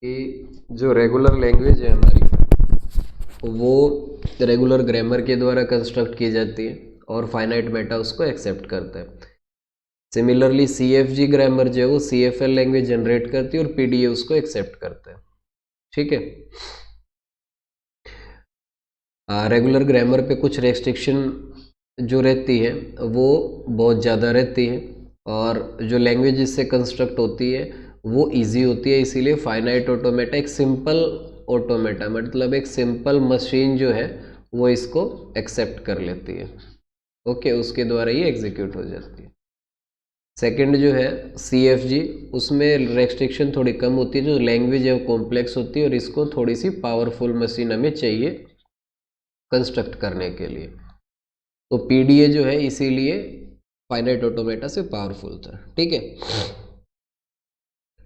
कि जो regular language है हमारी वो रेगुलर ग्रामर के द्वारा कंस्ट्रक्ट की जाती है और फाइनाइट मेटा उसको एक्सेप्ट करता है। सिमिलरली CFG ग्रामर जो है वो CFL लैंग्वेज जनरेट करती है और PDA उसको एक्सेप्ट करता है। ठीक है। रेगुलर ग्रामर पे कुछ रेस्ट्रिक्शन जो रहती है वो बहुत ज़्यादा रहती है और जो लैंग्वेज इससे कंस्ट्रक्ट होती है वो इजी होती है, इसीलिए फाइनाइट ऑटोमेटा एक सिंपल ऑटोमेटा मतलब एक सिंपल मशीन जो है वो इसको एक्सेप्ट कर लेती है। ओके, उसके द्वारा ये एग्जीक्यूट हो जाती है। सेकंड जो है CFG, उसमें रेस्ट्रिक्शन थोड़ी कम होती है, जो लैंग्वेज है वो कॉम्प्लेक्स होती है और इसको थोड़ी सी पावरफुल मशीन हमें चाहिए कंस्ट्रक्ट करने के लिए। तो PDA जो है इसीलिए फाइनाइट ऑटोमेटा से पावरफुल था। ठीक है।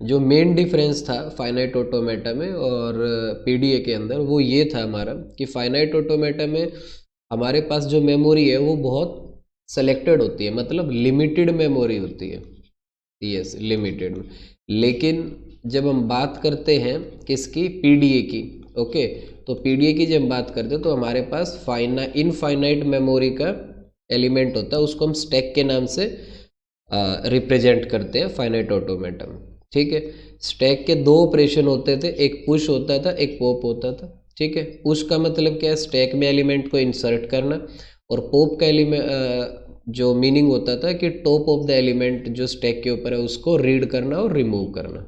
जो मेन डिफरेंस था फाइनाइट ऑटोमेटा में और PDA के अंदर वो ये था हमारा कि फाइनाइट ऑटोमेटा में हमारे पास जो मेमोरी है वो बहुत सेलेक्टेड होती है, मतलब लिमिटेड मेमोरी होती है। यस, लिमिटेड में। लेकिन जब हम बात करते हैं किसकी, PDA की, ओके, तो PDA की जब हम बात करते हैं तो हमारे पास इनफाइनाइट मेमोरी का एलिमेंट होता है, उसको हम स्टैक के नाम से रिप्रेजेंट करते हैं फाइनाइट ऑटोमेटा में। ठीक है। स्टैक के दो ऑपरेशन होते थे, एक पुश होता था, एक पॉप होता था। ठीक है। पुश का मतलब क्या है, स्टैक में एलिमेंट को इंसर्ट करना, और पॉप का एलिमेंट जो मीनिंग होता था कि टॉप ऑफ द एलिमेंट जो स्टैक के ऊपर है उसको रीड करना और रिमूव करना।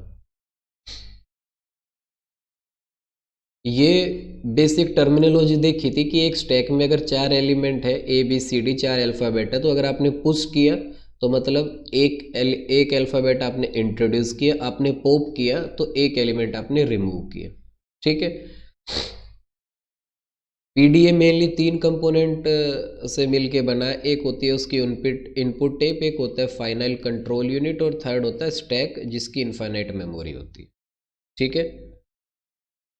ये बेसिक टर्मिनोलॉजी देखी थी कि एक स्टैक में अगर 4 एलिमेंट है, ABCD 4 अल्फ़ाबेट है, तो अगर आपने पुश किया तो मतलब एक अल्फ़ाबेट आपने इंट्रोड्यूस किया, आपने पॉप किया तो एक एलिमेंट आपने रिमूव किया। ठीक है। PDA मेनली 3 कंपोनेंट से मिलके बना है। एक होती है उसकी इनपुट टेप, एक होता है फाइनल कंट्रोल यूनिट और थर्ड होता है स्टैक जिसकी इनफाइनाइट मेमोरी होती है। ठीक है।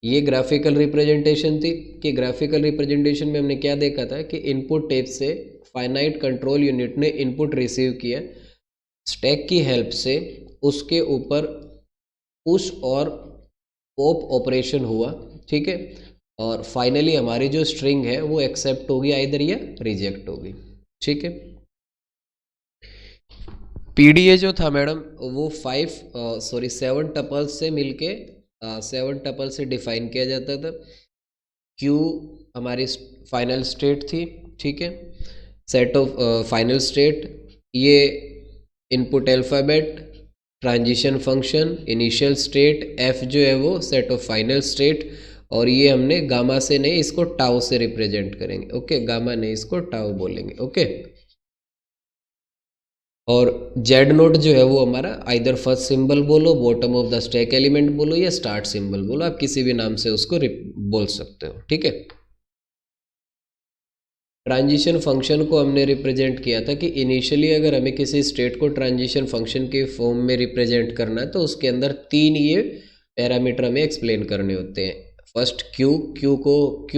ये ग्राफिकल रिप्रेजेंटेशन थी कि ग्राफिकल रिप्रेजेंटेशन में हमने क्या देखा था कि इनपुट टेप से फाइनाइट कंट्रोल यूनिट ने इनपुट रिसीव किया, स्टैक की हेल्प से उसके ऊपर पुश और पॉप ऑपरेशन हुआ। ठीक है। और फाइनली हमारी जो स्ट्रिंग है वो एक्सेप्ट होगी आइदर या रिजेक्ट होगी। ठीक है। PDA जो था मैडम वो 7 टपल्स से मिलके 7 टपल से डिफाइन किया जाता था। Q हमारी फाइनल स्टेट थी। ठीक है। सेट ऑफ फाइनल स्टेट, ये input alphabet, transition function, initial state, F जो है वो सेट ऑफ फाइनल स्टेट, और ये हमने गामा से नहीं, इसको टाउ से रिप्रेजेंट करेंगे। ओके, गामा नहीं, इसको टाउ बोलेंगे। ओके। और जेड नोट जो है वो हमारा आइदर फर्स्ट सिंबल बोलो, bottom of the stack element बोलो, या स्टार्ट सिंबल बोलो, आप किसी भी नाम से उसको बोल सकते हो। ठीक है। ट्रांजिशन फंक्शन को हमने रिप्रेजेंट किया था कि इनिशियली अगर हमें किसी स्टेट को ट्रांजिशन फंक्शन के फॉर्म में रिप्रेजेंट करना है तो उसके अंदर 3 ये पैरामीटर हमें एक्सप्लेन करने होते हैं। फर्स्ट क्यू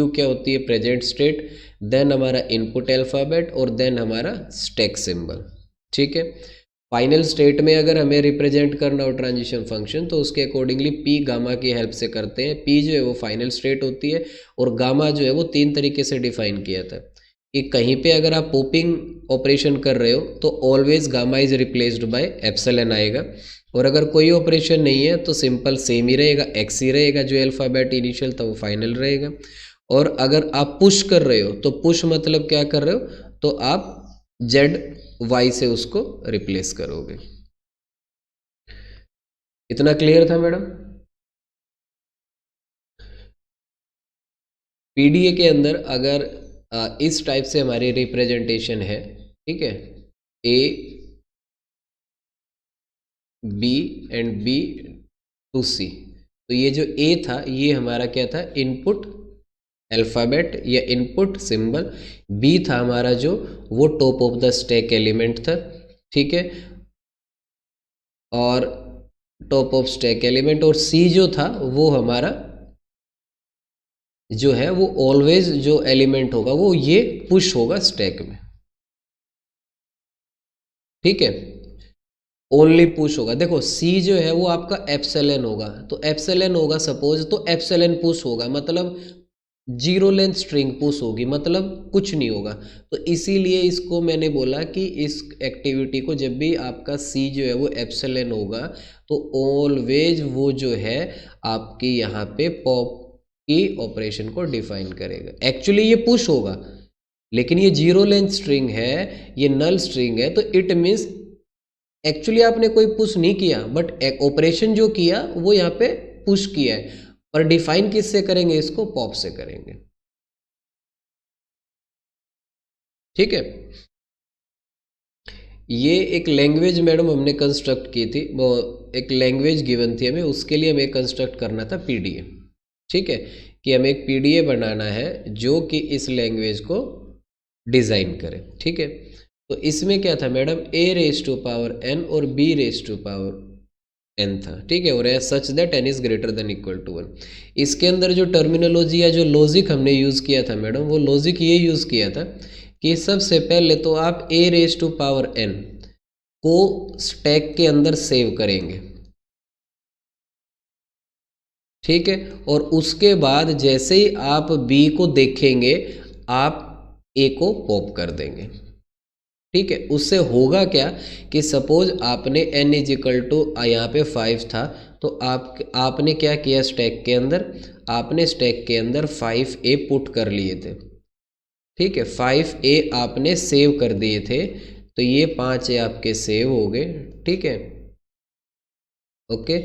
क्या होती है, प्रेजेंट स्टेट, देन हमारा इनपुट अल्फ़ाबेट, और देन हमारा स्टैक सिंबल। ठीक है। फाइनल स्टेट में अगर हमें रिप्रेजेंट करना हो ट्रांजिशन फंक्शन तो उसके अकॉर्डिंगली P गामा की हेल्प से करते हैं। P जो है वो फाइनल स्टेट होती है और गामा जो है वो 3 तरीके से डिफाइन किया था कि कहीं पे अगर आप पॉपिंग ऑपरेशन कर रहे हो तो always gamma is replaced by epsilon आएगा, और अगर कोई ऑपरेशन नहीं है तो सिंपल सेम ही रहेगा, एक्स ही रहेगा, जो अल्फ़ाबेट इनिशियल था वो फाइनल रहेगा। और अगर आप पुश कर रहे हो तो पुश मतलब क्या कर रहे हो, तो आप जेड वाई से उसको रिप्लेस करोगे। इतना क्लियर था मैडम? PDA के अंदर अगर इस टाइप से हमारी रिप्रेजेंटेशन है, ठीक है, A B and B to C, तो ये जो A था ये हमारा क्या था, इनपुट अल्फ़ाबेट या इनपुट सिंबल। B था हमारा जो वो top of the stack element था। ठीक है। और टॉप ऑफ स्टैक एलिमेंट, और C जो था वो हमारा जो है वो ऑलवेज जो एलिमेंट होगा वो ये पुश होगा स्टैक में। ठीक है। ओनली पुश होगा। देखो सी जो है वो आपका एप्सिलॉन होगा, तो एप्सिलॉन होगा सपोज, तो एप्सिलॉन पुश होगा मतलब जीरो लेंथ स्ट्रिंग पुश होगी, मतलब कुछ नहीं होगा। तो इसीलिए इसको मैंने बोला कि इस एक्टिविटी को जब भी आपका सी जो है वो एप्सिलॉन होगा तो ऑलवेज वो जो है आपकी यहाँ पे पॉप की ऑपरेशन को डिफाइन करेगा। एक्चुअली ये पुश होगा, लेकिन ये जीरो लेंथ स्ट्रिंग है, ये नल स्ट्रिंग है, तो इट मीन्स एक्चुअली आपने कोई पुश नहीं किया, बट ऑपरेशन जो किया वो यहाँ पे पुश किया है। और डिफाइन किससे करेंगे, इसको पॉप से करेंगे। ठीक है, ये एक लैंग्वेज मैडम हमने कंस्ट्रक्ट की थी, वो एक लैंग्वेज गिवन थी हमें, उसके लिए हमें कंस्ट्रक्ट करना था पीडीए। ठीक है, कि हमें एक पीडीए बनाना है जो कि इस लैंग्वेज को डिज़ाइन करे। ठीक है, तो इसमें क्या था madam, a raise to power n और b raise to power n था। ठीक है, और as such that n is greater than equal to 1। इसके अंदर जो टर्मिनोलॉजी या जो लॉजिक हमने यूज़ किया था मैडम, वो लॉजिक ये यूज़ किया था कि सबसे पहले तो आप a raise to power n को स्टैक के अंदर सेव करेंगे। ठीक है, और उसके बाद जैसे ही आप b को देखेंगे आप a को पॉप कर देंगे। ठीक है, उससे होगा क्या कि सपोज आपने n इज इक्वल टू यहाँ पे 5 था, तो आपने क्या किया, स्टैक के अंदर आपने स्टैक के अंदर 5a पुट कर लिए थे। ठीक है, 5a आपने सेव कर दिए थे, तो ये 5a आपके सेव हो गए। ठीक है, ओके।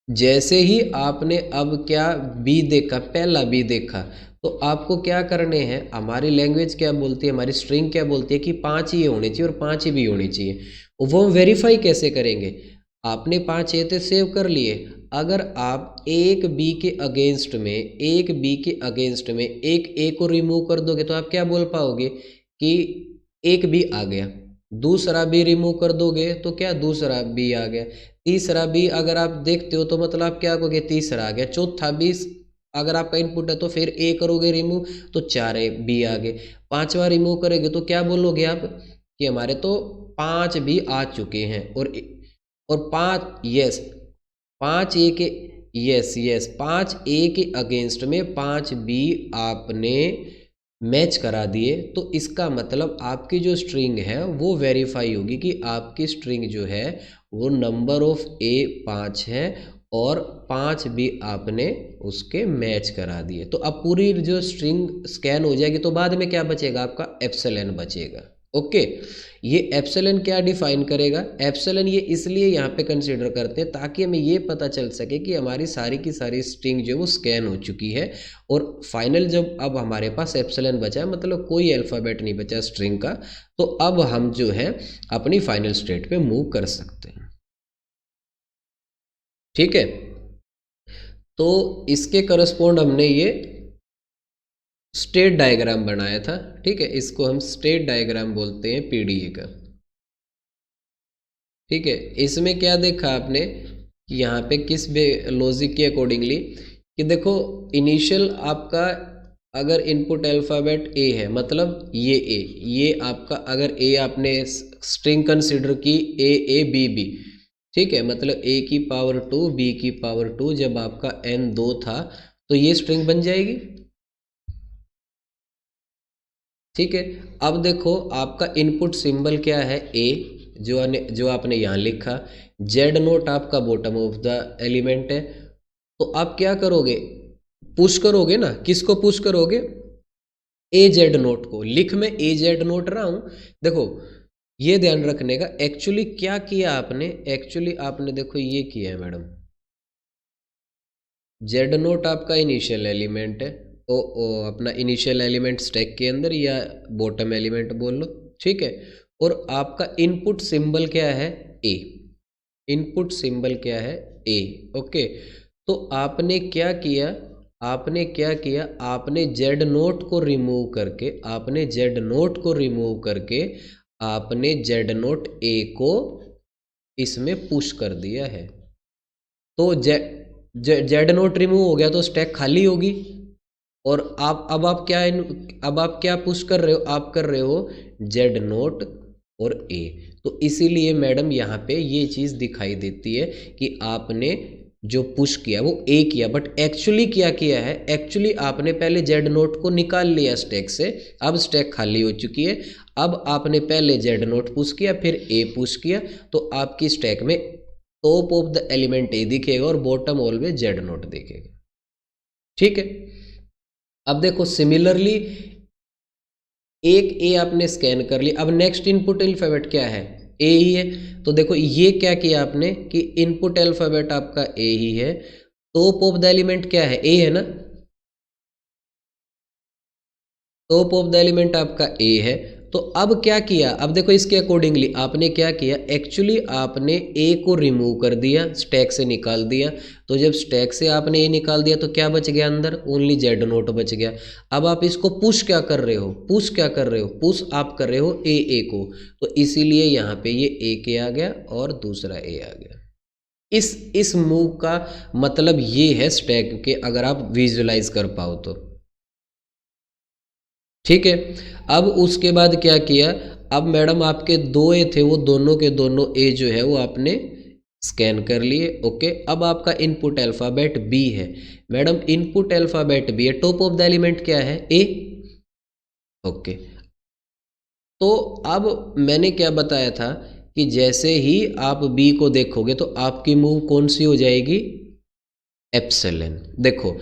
जैसे ही आपने अब क्या बी देखा, पहला बी देखा, तो आपको क्या करने हैं, हमारी लैंग्वेज क्या बोलती है, हमारी स्ट्रिंग क्या बोलती है कि 5 ही होनी चाहिए और 5 ही भी होनी चाहिए। वो हम वेरीफाई कैसे करेंगे, आपने 5 ए तो सेव कर लिए, अगर आप एक बी के अगेंस्ट में एक ए को रिमूव कर दोगे तो आप क्या बोल पाओगे कि एक बी आ गया। दूसरा बी रिमूव कर दोगे तो क्या, दूसरा बी आ गया। तीसरा बी अगर आप देखते हो तो मतलब आप क्या कहोगे, तीसरा आ गया। चौथा बी अगर आपका इनपुट है तो फिर ए करोगे रिमूव तो 4 ए बी आ गए। पांचवा रिमूव करेंगे तो क्या बोलोगे आप कि हमारे तो 5 बी आ चुके हैं, और 5 यस 5 ए के यस 5 ए के अगेंस्ट में 5 बी आपने मैच करा दिए, तो इसका मतलब आपकी जो स्ट्रिंग है वो वेरीफाई होगी कि आपकी स्ट्रिंग जो है वो नंबर ऑफ ए 5 है और 5 भी आपने उसके मैच करा दिए। तो अब पूरी जो स्ट्रिंग स्कैन हो जाएगी, तो बाद में क्या बचेगा, आपका एप्सिलॉन बचेगा। ओके, ये एप्सिलॉन क्या डिफाइन करेगा, एप्सिलॉन ये इसलिए यहाँ पे कंसीडर करते हैं ताकि हमें ये पता चल सके कि हमारी सारी की सारी स्ट्रिंग जो है वो स्कैन हो चुकी है, और फाइनल जब अब हमारे पास एप्सिलॉन बचा है, मतलब कोई अल्फ़ाबेट नहीं बचा स्ट्रिंग का, तो अब हम जो है अपनी फाइनल स्टेट पे मूव कर सकते हैं। ठीक है, तो इसके करस्पॉन्ड हमने ये स्टेट डायग्राम बनाया था। ठीक है, इसको हम स्टेट डायग्राम बोलते हैं पीडीए का। ठीक है, इसमें क्या देखा आपने कि यहाँ पे किस लॉजिक के अकॉर्डिंगली कि देखो इनिशियल आपका अगर इनपुट अल्फ़ाबेट ए है, मतलब ये आपका अगर ए आपने स्ट्रिंग कंसिडर की ए बी बी, ठीक है, मतलब ए की पावर 2 बी की पावर 2, जब आपका n 2 था तो ये स्ट्रिंग बन जाएगी। ठीक है, अब देखो आपका इनपुट सिंबल क्या है, ए, जो आपने यहाँ लिखा, जेड नोट आपका बॉटम ऑफ द एलिमेंट है। तो आप क्या करोगे, पुश करोगे ना, किसको पुश करोगे, ए जेड नोट को। लिख में ए जेड नोट रहा हूँ, देखो ये ध्यान रखने का। एक्चुअली क्या किया आपने, एक्चुअली आपने देखो ये किया है मैडम, जेड नोट आपका इनिशियल एलिमेंट है, अपना इनिशियल एलिमेंट स्टैक के अंदर या बॉटम एलिमेंट बोल लो। ठीक है, और आपका इनपुट सिंबल क्या है, ए, इनपुट सिंबल क्या है, ए। ओके, तो आपने क्या किया, आपने जेड नोट को रिमूव करके, आपने जेड नोट ए को इसमें पुश कर दिया है। तो जेड नोट रिमूव हो गया तो स्टैक खाली होगी, और अब आप क्या पुश कर रहे हो, आप कर रहे हो जेड नोट और ए। तो इसीलिए मैडम यहाँ पे ये चीज़ दिखाई देती है कि आपने जो पुश किया वो ए किया, बट एक्चुअली क्या किया है, एक्चुअली आपने पहले जेड नोट को निकाल लिया स्टैक से, अब स्टैक खाली हो चुकी है। अब आपने पहले जेड नोट पुश किया, फिर ए पुश किया, तो आपकी स्टैक में टॉप ऑफ द एलिमेंट ए दिखेगा और बॉटम ऑलवेज जेड नोट दिखेगा। ठीक है, अब देखो सिमिलरली एक ए आपने स्कैन कर लिया, अब नेक्स्ट इनपुट अल्फाबेट क्या है, ए ही है। तो देखो ये क्या किया आपने कि इनपुट अल्फाबेट आपका ए ही है, टॉप ऑफ द एलिमेंट क्या है, ए है ना, टॉप ऑफ द एलिमेंट आपका ए है। तो अब क्या किया, अब देखो इसके अकॉर्डिंगली आपने क्या किया, एक्चुअली आपने ए को रिमूव कर दिया, स्टैक से निकाल दिया। तो जब स्टैक से आपने ए निकाल दिया तो क्या बच गया अंदर, ओनली जेड नोट बच गया। अब आप इसको पुश क्या कर रहे हो, पुश क्या कर रहे हो, पुश आप कर रहे हो ए को। तो इसीलिए यहाँ पे ये ए के आ गया और दूसरा ए आ गया। इस मूव का मतलब ये है स्टैक के, अगर आप विजुलाइज कर पाओ तो। ठीक है, अब उसके बाद क्या किया, अब मैडम आपके दो ए थे, वो दोनों के दोनों ए जो है वो आपने स्कैन कर लिए। ओके, अब आपका इनपुट अल्फ़ाबेट बी है। मैडम इनपुट अल्फ़ाबेट बी है, टॉप ऑफ द एलिमेंट क्या है, ए। ओके, तो अब मैंने क्या बताया था कि जैसे ही आप बी को देखोगे तो आपकी मूव कौन सी हो जाएगी, एप्सिलॉन। देखो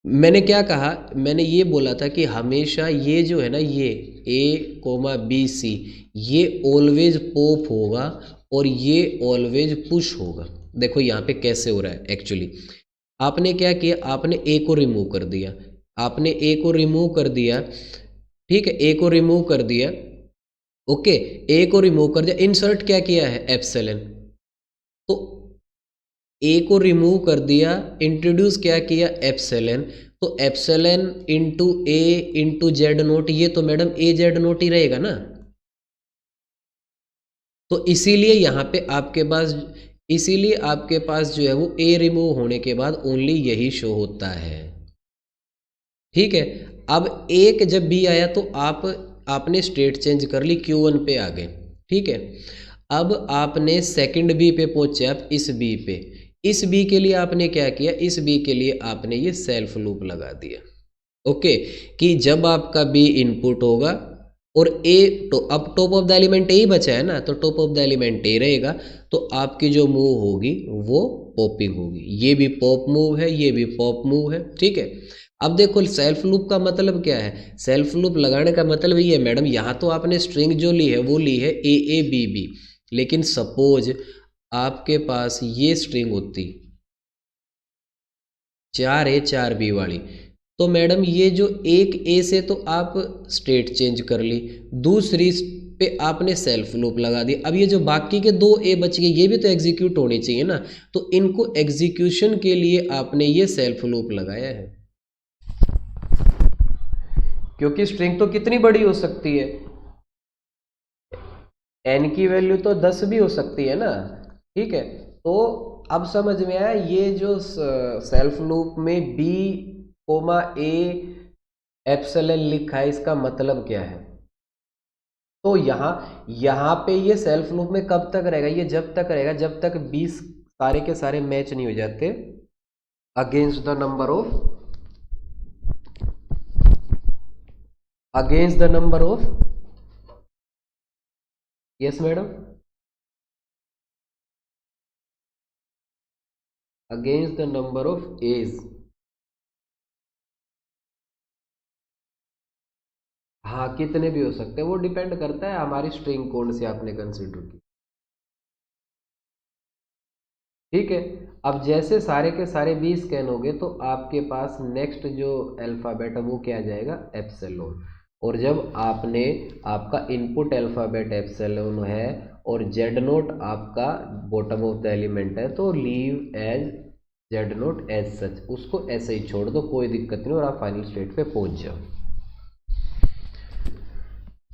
मैंने क्या कहा, मैंने ये बोला था कि हमेशा ये जो है ना, ये ए कोमा बी सी, ये ऑलवेज पॉप होगा और ये ऑलवेज पुश होगा। देखो यहाँ पे कैसे हो रहा है, एक्चुअली आपने क्या किया, आपने ए को रिमूव कर दिया, आपने ए को रिमूव कर दिया। ठीक है, ए को रिमूव कर दिया। ओके, ए को रिमूव कर दिया, इंसर्ट क्या किया है, एप्सिलॉन। तो ए को रिमूव कर दिया, इंट्रोड्यूस क्या किया, एप्सिलॉन। तो एप्सिलॉन इंटू ए इंटू जेड नोट, ये तो मैडम ए जेड नोट ही रहेगा ना। तो इसीलिए यहाँ पे आपके पास, इसीलिए आपके पास जो है वो ए रिमूव होने के बाद ओनली यही शो होता है। ठीक है, अब एक जब बी आया तो आपने स्टेट चेंज कर ली, Q1 पे आ गए। ठीक है, अब आपने सेकंड बी पे पहुंचे, आप इस बी पे, इस बी के लिए आपने क्या किया, इस बी के लिए आपने ये सेल्फ लूप लगा दिया। ओके, कि जब आपका बी इनपुट होगा और ए, तो अब टॉप ऑफ द एलिमेंट ए ही बचा है ना, तो टॉप ऑफ द एलिमेंट ए रहेगा, तो आपकी जो मूव होगी वो पॉपिंग होगी। ये भी पॉप मूव है, ये भी पॉप मूव है। ठीक है, अब देखो सेल्फ लूप का मतलब क्या है, सेल्फ लूप लगाने का मतलब ये है मैडम, यहाँ तो आपने स्ट्रिंग जो ली है वो ली है ए बी बी, लेकिन सपोज आपके पास ये स्ट्रिंग होती 4A 4B वाली, तो मैडम ये जो एक ए से तो आप स्टेट चेंज कर ली, दूसरी पे आपने सेल्फ लूप लगा दी। अब ये जो बाकी के दो ए बच गए, ये भी तो एग्जीक्यूट होने चाहिए ना, तो इनको एग्जीक्यूशन के लिए आपने ये सेल्फ लूप लगाया है। क्योंकि स्ट्रिंग तो कितनी बड़ी हो सकती है, एन की वैल्यू तो 10 भी हो सकती है ना। ठीक है, तो अब समझ में आया ये जो सेल्फ लूप में बी कोमा ए एप्सिलॉन लिखा है, इसका मतलब क्या है। तो यहाँ पे ये सेल्फ लूप में कब तक रहेगा, ये जब तक रहेगा जब तक 20 सारे के सारे मैच नहीं हो जाते against the number of, against the number of, yes madam, against the number of a's. हाँ, कितने भी हो सकते हैं, वो डिपेंड करता है हमारी स्ट्रिंग कौन सी आपने कंसिडर की। ठीक है, अब जैसे सारे के सारे 20 स्कैन हो गए तो आपके पास नेक्स्ट जो अल्फ़ाबेट है वो क्या आ जाएगा, एप्सिलॉन। और जब आपने, आपका इनपुट अल्फ़ाबेट एप्सिलॉन है और जेड नोट आपका बॉटम ऑफ द एलिमेंट है, तो leave as Z naught as such, उसको ऐसे ही छोड़ दो, कोई दिक्कत नहीं, और आप फाइनल स्टेट पे पहुंच जाओ।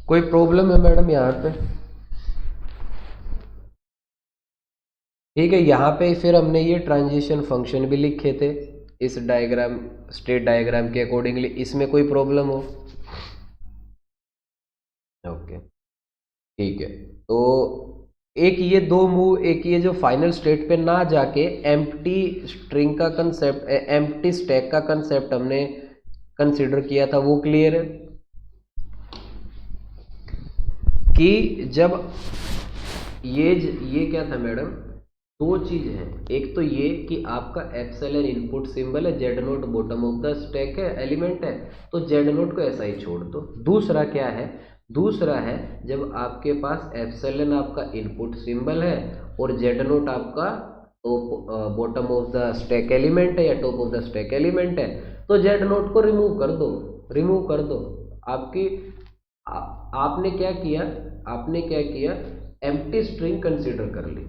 कोई प्रॉब्लम है मैडम यहाँ पे? ठीक है, यहाँ पे फिर हमने ये ट्रांजिशन फंक्शन भी लिखे थे इस डायग्राम, स्टेट डायग्राम के अकॉर्डिंगली। इसमें कोई प्रॉब्लम हो? ओके। ठीक है, तो एक ये दो मूव, एक ये जो फाइनल स्टेट पे ना जाके एम्प्टी स्ट्रिंग का कंसेप्ट, एम्प्टी स्टैक का कंसेप्ट हमने कंसिडर किया था, वो क्लियर है कि जब ये क्या था मैडम, दो चीज है, एक तो ये कि आपका एप्सिलॉन इनपुट सिंबल है, Z note bottom of the stack है, एलिमेंट है, तो जेड नोट को ऐसा ही छोड़ दो। दूसरा क्या है, दूसरा है जब आपके पास एप्सिलॉन आपका इनपुट सिंबल है और जेड नोट आपका top bottom of the stack element है या top of the stack element है, तो जेड नोट को रिमूव कर दो, रिमूव कर दो। आपकी आपने क्या किया, आपने क्या किया, एम्प्टी स्ट्रिंग कंसीडर कर ली।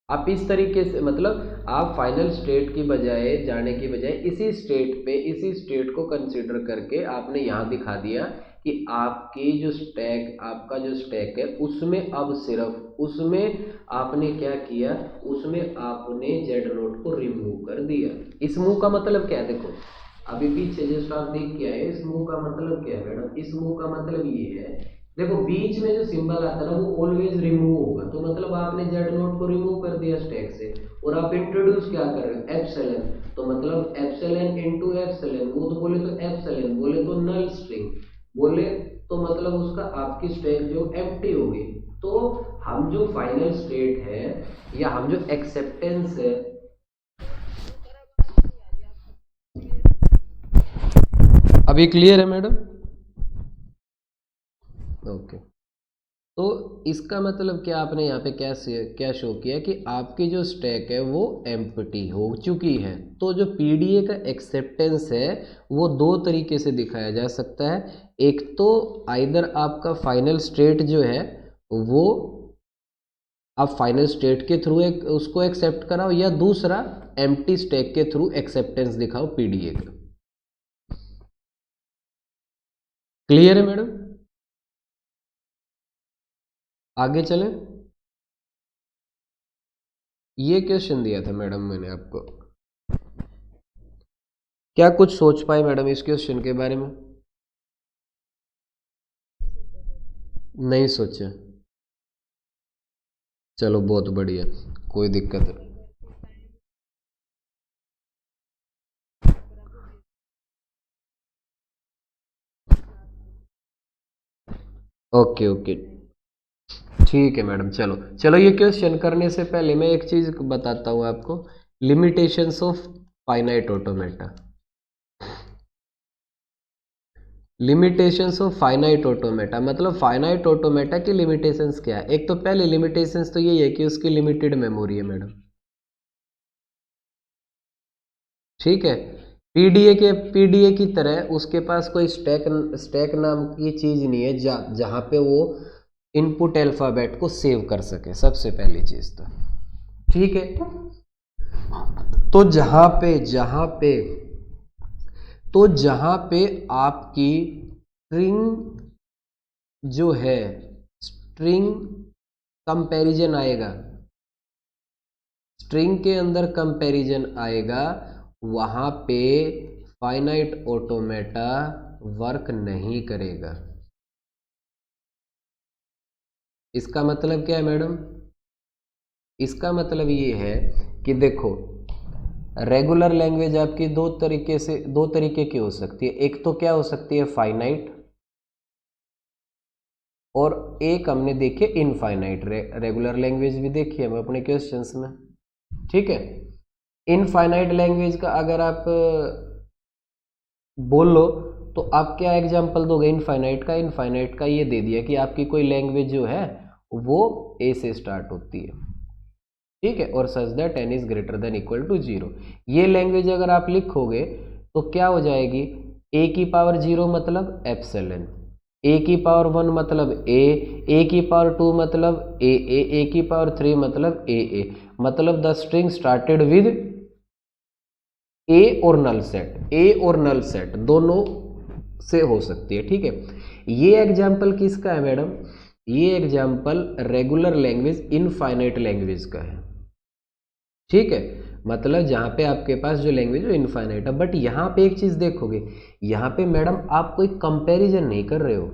आप इस तरीके से, मतलब आप फाइनल स्टेट की बजाय जाने की बजाय इसी स्टेट पे, इसी स्टेट को कंसीडर करके आपने यहाँ दिखा दिया कि आपकी जो स्टैक, आपका जो स्टैक है उसमें अब सिर्फ, उसमें आपने क्या किया, उसमें आपने जेड नोट को रिमूव कर दिया। इस मूव का मतलब क्या है, देखो अभी पीछे जस्ट आप देख के आए, इस मूव का मतलब क्या है मैडम, इस मूव का मतलब ये है, देखो बीच में जो सिंबल आता है ना वो ऑलवेज रिमूव होगा, तो मतलब आपने जेड नोट को रिमूव कर दिया स्टैक से और आप इंट्रोड्यूस क्या कर रहे हो, एप्सिलॉन, तो मतलब एप्सिलॉन इनटू एप्सिलॉन, वो तो बोले तो एप्सिलॉन, बोले तो नल स्ट्रिंग, बोले तो मतलब उसका आपकी स्टैक जो एम्प्टी होगी। तो हम जो फाइनल स्टेट है या हम जो एक्सेप्टेंस है, अभी क्लियर है मैडम? ओके, तो इसका मतलब क्या, आपने यहाँ पे क्या शो किया कि आपकी जो स्टैक है वो एम्प्टी हो चुकी है। तो जो पीडीए का एक्सेप्टेंस है वो दो तरीके से दिखाया जा सकता है, एक तो आइदर आपका फाइनल स्टेट जो है वो आप फाइनल स्टेट के थ्रू एक उसको एक्सेप्ट कराओ, या दूसरा एम्प्टी स्टैक के थ्रू एक्सेप्टेंस दिखाओ पीडीए का। क्लियर है मैडम? आगे चलें। ये क्वेश्चन दिया था मैडम मैंने आपको, क्या कुछ सोच पाए मैडम इस क्वेश्चन के बारे में? नहीं सोचे? चलो बहुत बढ़िया, कोई दिक्कत नहीं। ओके ओके, ठीक है मैडम। चलो चलो, ये क्वेश्चन करने से पहले मैं एक चीज बताता हूँ आपको, limitations of finite automata. Limitations of finite automata मतलब फाइनाइट ऑटोमेटा की लिमिटेशंस क्या है। एक तो पहले लिमिटेशंस तो यही है कि उसकी लिमिटेड मेमोरी है मैडम, ठीक है। पीडीए की तरह उसके पास कोई स्टैक नाम की चीज नहीं है जहां पे वो इनपुट अल्फाबेट को सेव कर सके, सबसे पहली चीज तो, ठीक है। तो जहां पे आपकी स्ट्रिंग जो है, स्ट्रिंग कंपैरिजन आएगा, स्ट्रिंग के अंदर कंपैरिजन आएगा, वहां पे फाइनाइट ऑटोमेटा वर्क नहीं करेगा। इसका मतलब क्या है मैडम? इसका मतलब ये है कि देखो, रेगुलर लैंग्वेज आपकी दो तरीके की हो सकती है। एक तो क्या हो सकती है, फाइनाइट, और एक हमने देखी इनफाइनाइट। रेगुलर लैंग्वेज भी देखी है हम अपने क्वेश्चंस में, ठीक है। इनफाइनाइट लैंग्वेज का अगर आप बोल लो तो आप क्या एग्जांपल दोगे इनफाइनाइट का? इनफाइनाइट का ये दे दिया कि आपकी कोई लैंग्वेज जो है वो ए से स्टार्ट होती है, ठीक है, और such that n is greater than equal to 0। ये लैंग्वेज अगर आप लिखोगे तो क्या हो जाएगी, a की पावर 0 मतलब एप्सिलॉन, a की पावर 1 मतलब a की पावर 2 मतलब a की पावर 3 मतलब a, मतलब द स्ट्रिंग स्टार्टेड विद ए और नल सेट, ए और नल सेट दोनों से हो सकती है, ठीक है। ये एग्जाम्पल किसका है मैडम? ये example regular language infinite language का है, ठीक है। मतलब जहां पे आपके पास जो लैंग्वेज है इनफाइनाइट है, बट यहाँ पे एक चीज देखोगे, यहाँ पे मैडम आप कोई कंपैरिजन नहीं कर रहे हो,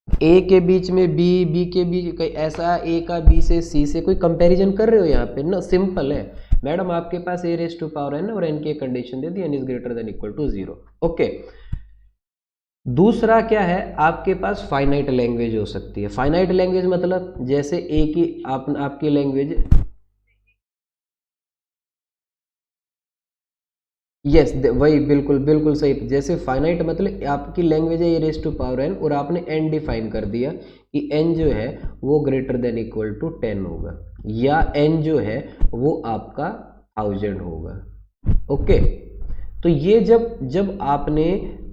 ए के बीच में बी, बी के बीच ऐसा ए का बी से सी से कोई कंपैरिजन कर रहे हो यहाँ पे ना, सिंपल है मैडम। आपके पास ए रेज टू पावर एन और एन की कंडीशन दे दी, n is greater than equal to 0। Okay, दूसरा क्या है, आपके पास फाइनाइट लैंग्वेज हो सकती है। फाइनाइट लैंग्वेज मतलब जैसे ए की आपकी लैंग्वेज, यस वही बिल्कुल बिल्कुल सही। जैसे फाइनाइट मतलब आपकी लैंग्वेज है ए रेज टू पावर एन और आपने एन डिफाइन कर दिया कि एन जो है वो ग्रेटर देन इक्वल टू 10 होगा, या एन जो है वो आपका 1000 होगा। ओके, तो ये जब जब आपने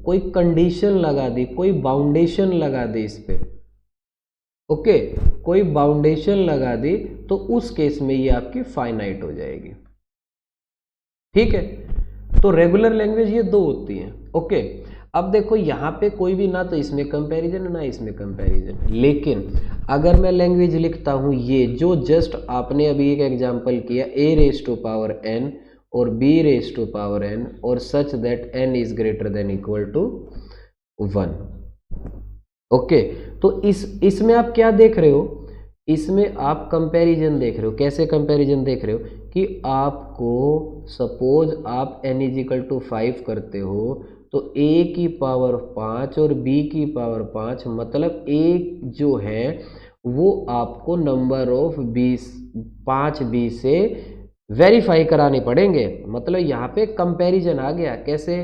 कोई कंडीशन लगा दी, कोई बाउंडेशन लगा दी इस पे, ओके, कोई बाउंडेशन लगा दी, तो उस केस में ये आपकी फाइनाइट हो जाएगी। ठीक है, तो रेगुलर लैंग्वेज ये दो होती हैं। ओके, अब देखो यहाँ पे कोई भी ना तो इसमें कंपैरिजन ना इसमें कंपैरिजन, लेकिन अगर मैं लैंग्वेज लिखता हूँ ये जो जस्ट आपने अभी एक एग्जांपल किया, A raise to power N और B raise to power N और such that N is greater than equal to 1। Okay, तो इसमें आप क्या देख रहे हो, इसमें आप कंपैरिजन देख रहे हो। कैसे कंपैरिजन देख रहे हो कि आपको सपोज आप n इज इक्वल टू 5 करते हो तो a की पावर 5 और b की पावर 5, मतलब a जो है वो आपको नंबर ऑफ 5b से वेरीफाई कराने पड़ेंगे। मतलब यहाँ पे कंपैरिजन आ गया। कैसे,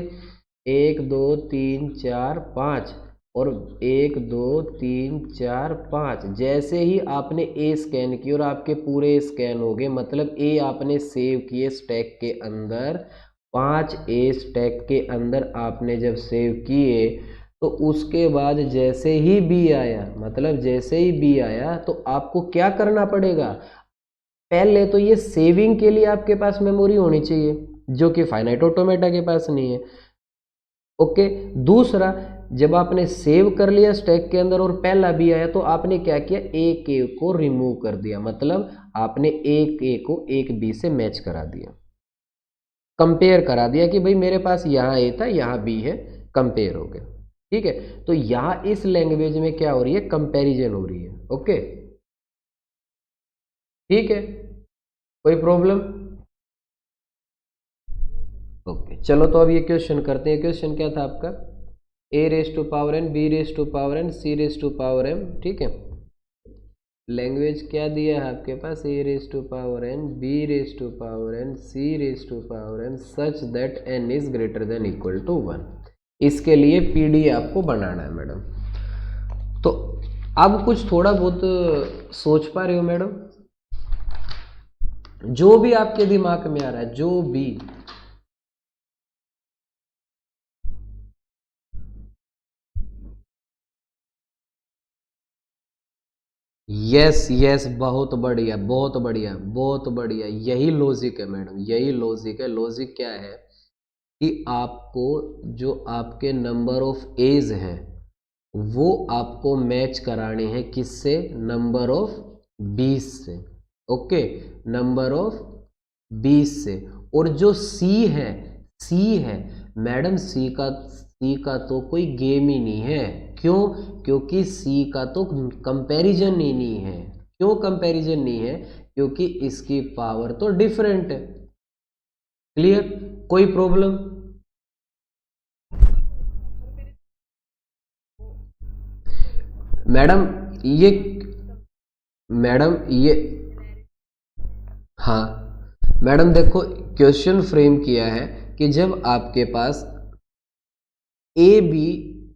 1 2 3 4 5 और 1 2 3 4 5, जैसे ही आपने ए स्कैन की और आपके पूरे स्कैन हो गए, मतलब ए आपने सेव किए स्टैक के अंदर, 5 ए स्टैक के अंदर आपने जब सेव किए, तो उसके बाद जैसे ही बी आया, मतलब जैसे ही बी आया तो आपको क्या करना पड़ेगा, पहले तो ये सेविंग के लिए आपके पास मेमोरी होनी चाहिए जो कि फाइनाइट ऑटोमेटा के पास नहीं है। ओके, दूसरा जब आपने सेव कर लिया स्टैक के अंदर और पहला बी आया तो आपने क्या किया, एक ए को रिमूव कर दिया, मतलब आपने एक ए को एक बी से मैच करा दिया, कंपेयर करा दिया कि भाई मेरे पास यहाँ ए था यहाँ बी है, कंपेयर हो गया। ठीक है, तो यहाँ इस लैंग्वेज में क्या हो रही है, कंपैरिजन हो रही है। ओके, ठीक है, कोई प्रॉब्लम? ओके, चलो तो अब ये क्वेश्चन करते हैं। क्वेश्चन क्या था आपका, A raise to power N, B raise to power N, C raise to power M. ठीक है, लैंग्वेज क्या दिया है आपके पास, ए raise to power N, B raise to power N, C raise to power N such that N is greater than equal to 1। इसके लिए PD आपको बनाना है मैडम। तो अब कुछ थोड़ा बहुत सोच पा रहे हो मैडम, जो भी आपके दिमाग में आ रहा है, जो भी। यस यस, बहुत बढ़िया बहुत बढ़िया बहुत बढ़िया, यही लॉजिक है मैडम, यही लॉजिक है। लॉजिक क्या है कि आपको जो आपके नंबर ऑफ एज है वो आपको मैच कराने हैं किससे, नंबर ऑफ 20 से। ओके, नंबर ऑफ 20 से। और जो सी है मैडम, सी का तो कोई गेम ही नहीं है। क्यों, क्योंकि सी का तो कंपैरिजन ही नहीं है। क्यों कंपैरिजन नहीं है, क्योंकि इसकी पावर तो डिफरेंट है। क्लियर, कोई प्रॉब्लम? मैडम ये मैडम ये हाँ मैडम देखो, क्वेश्चन फ्रेम किया है कि जब आपके पास ए बी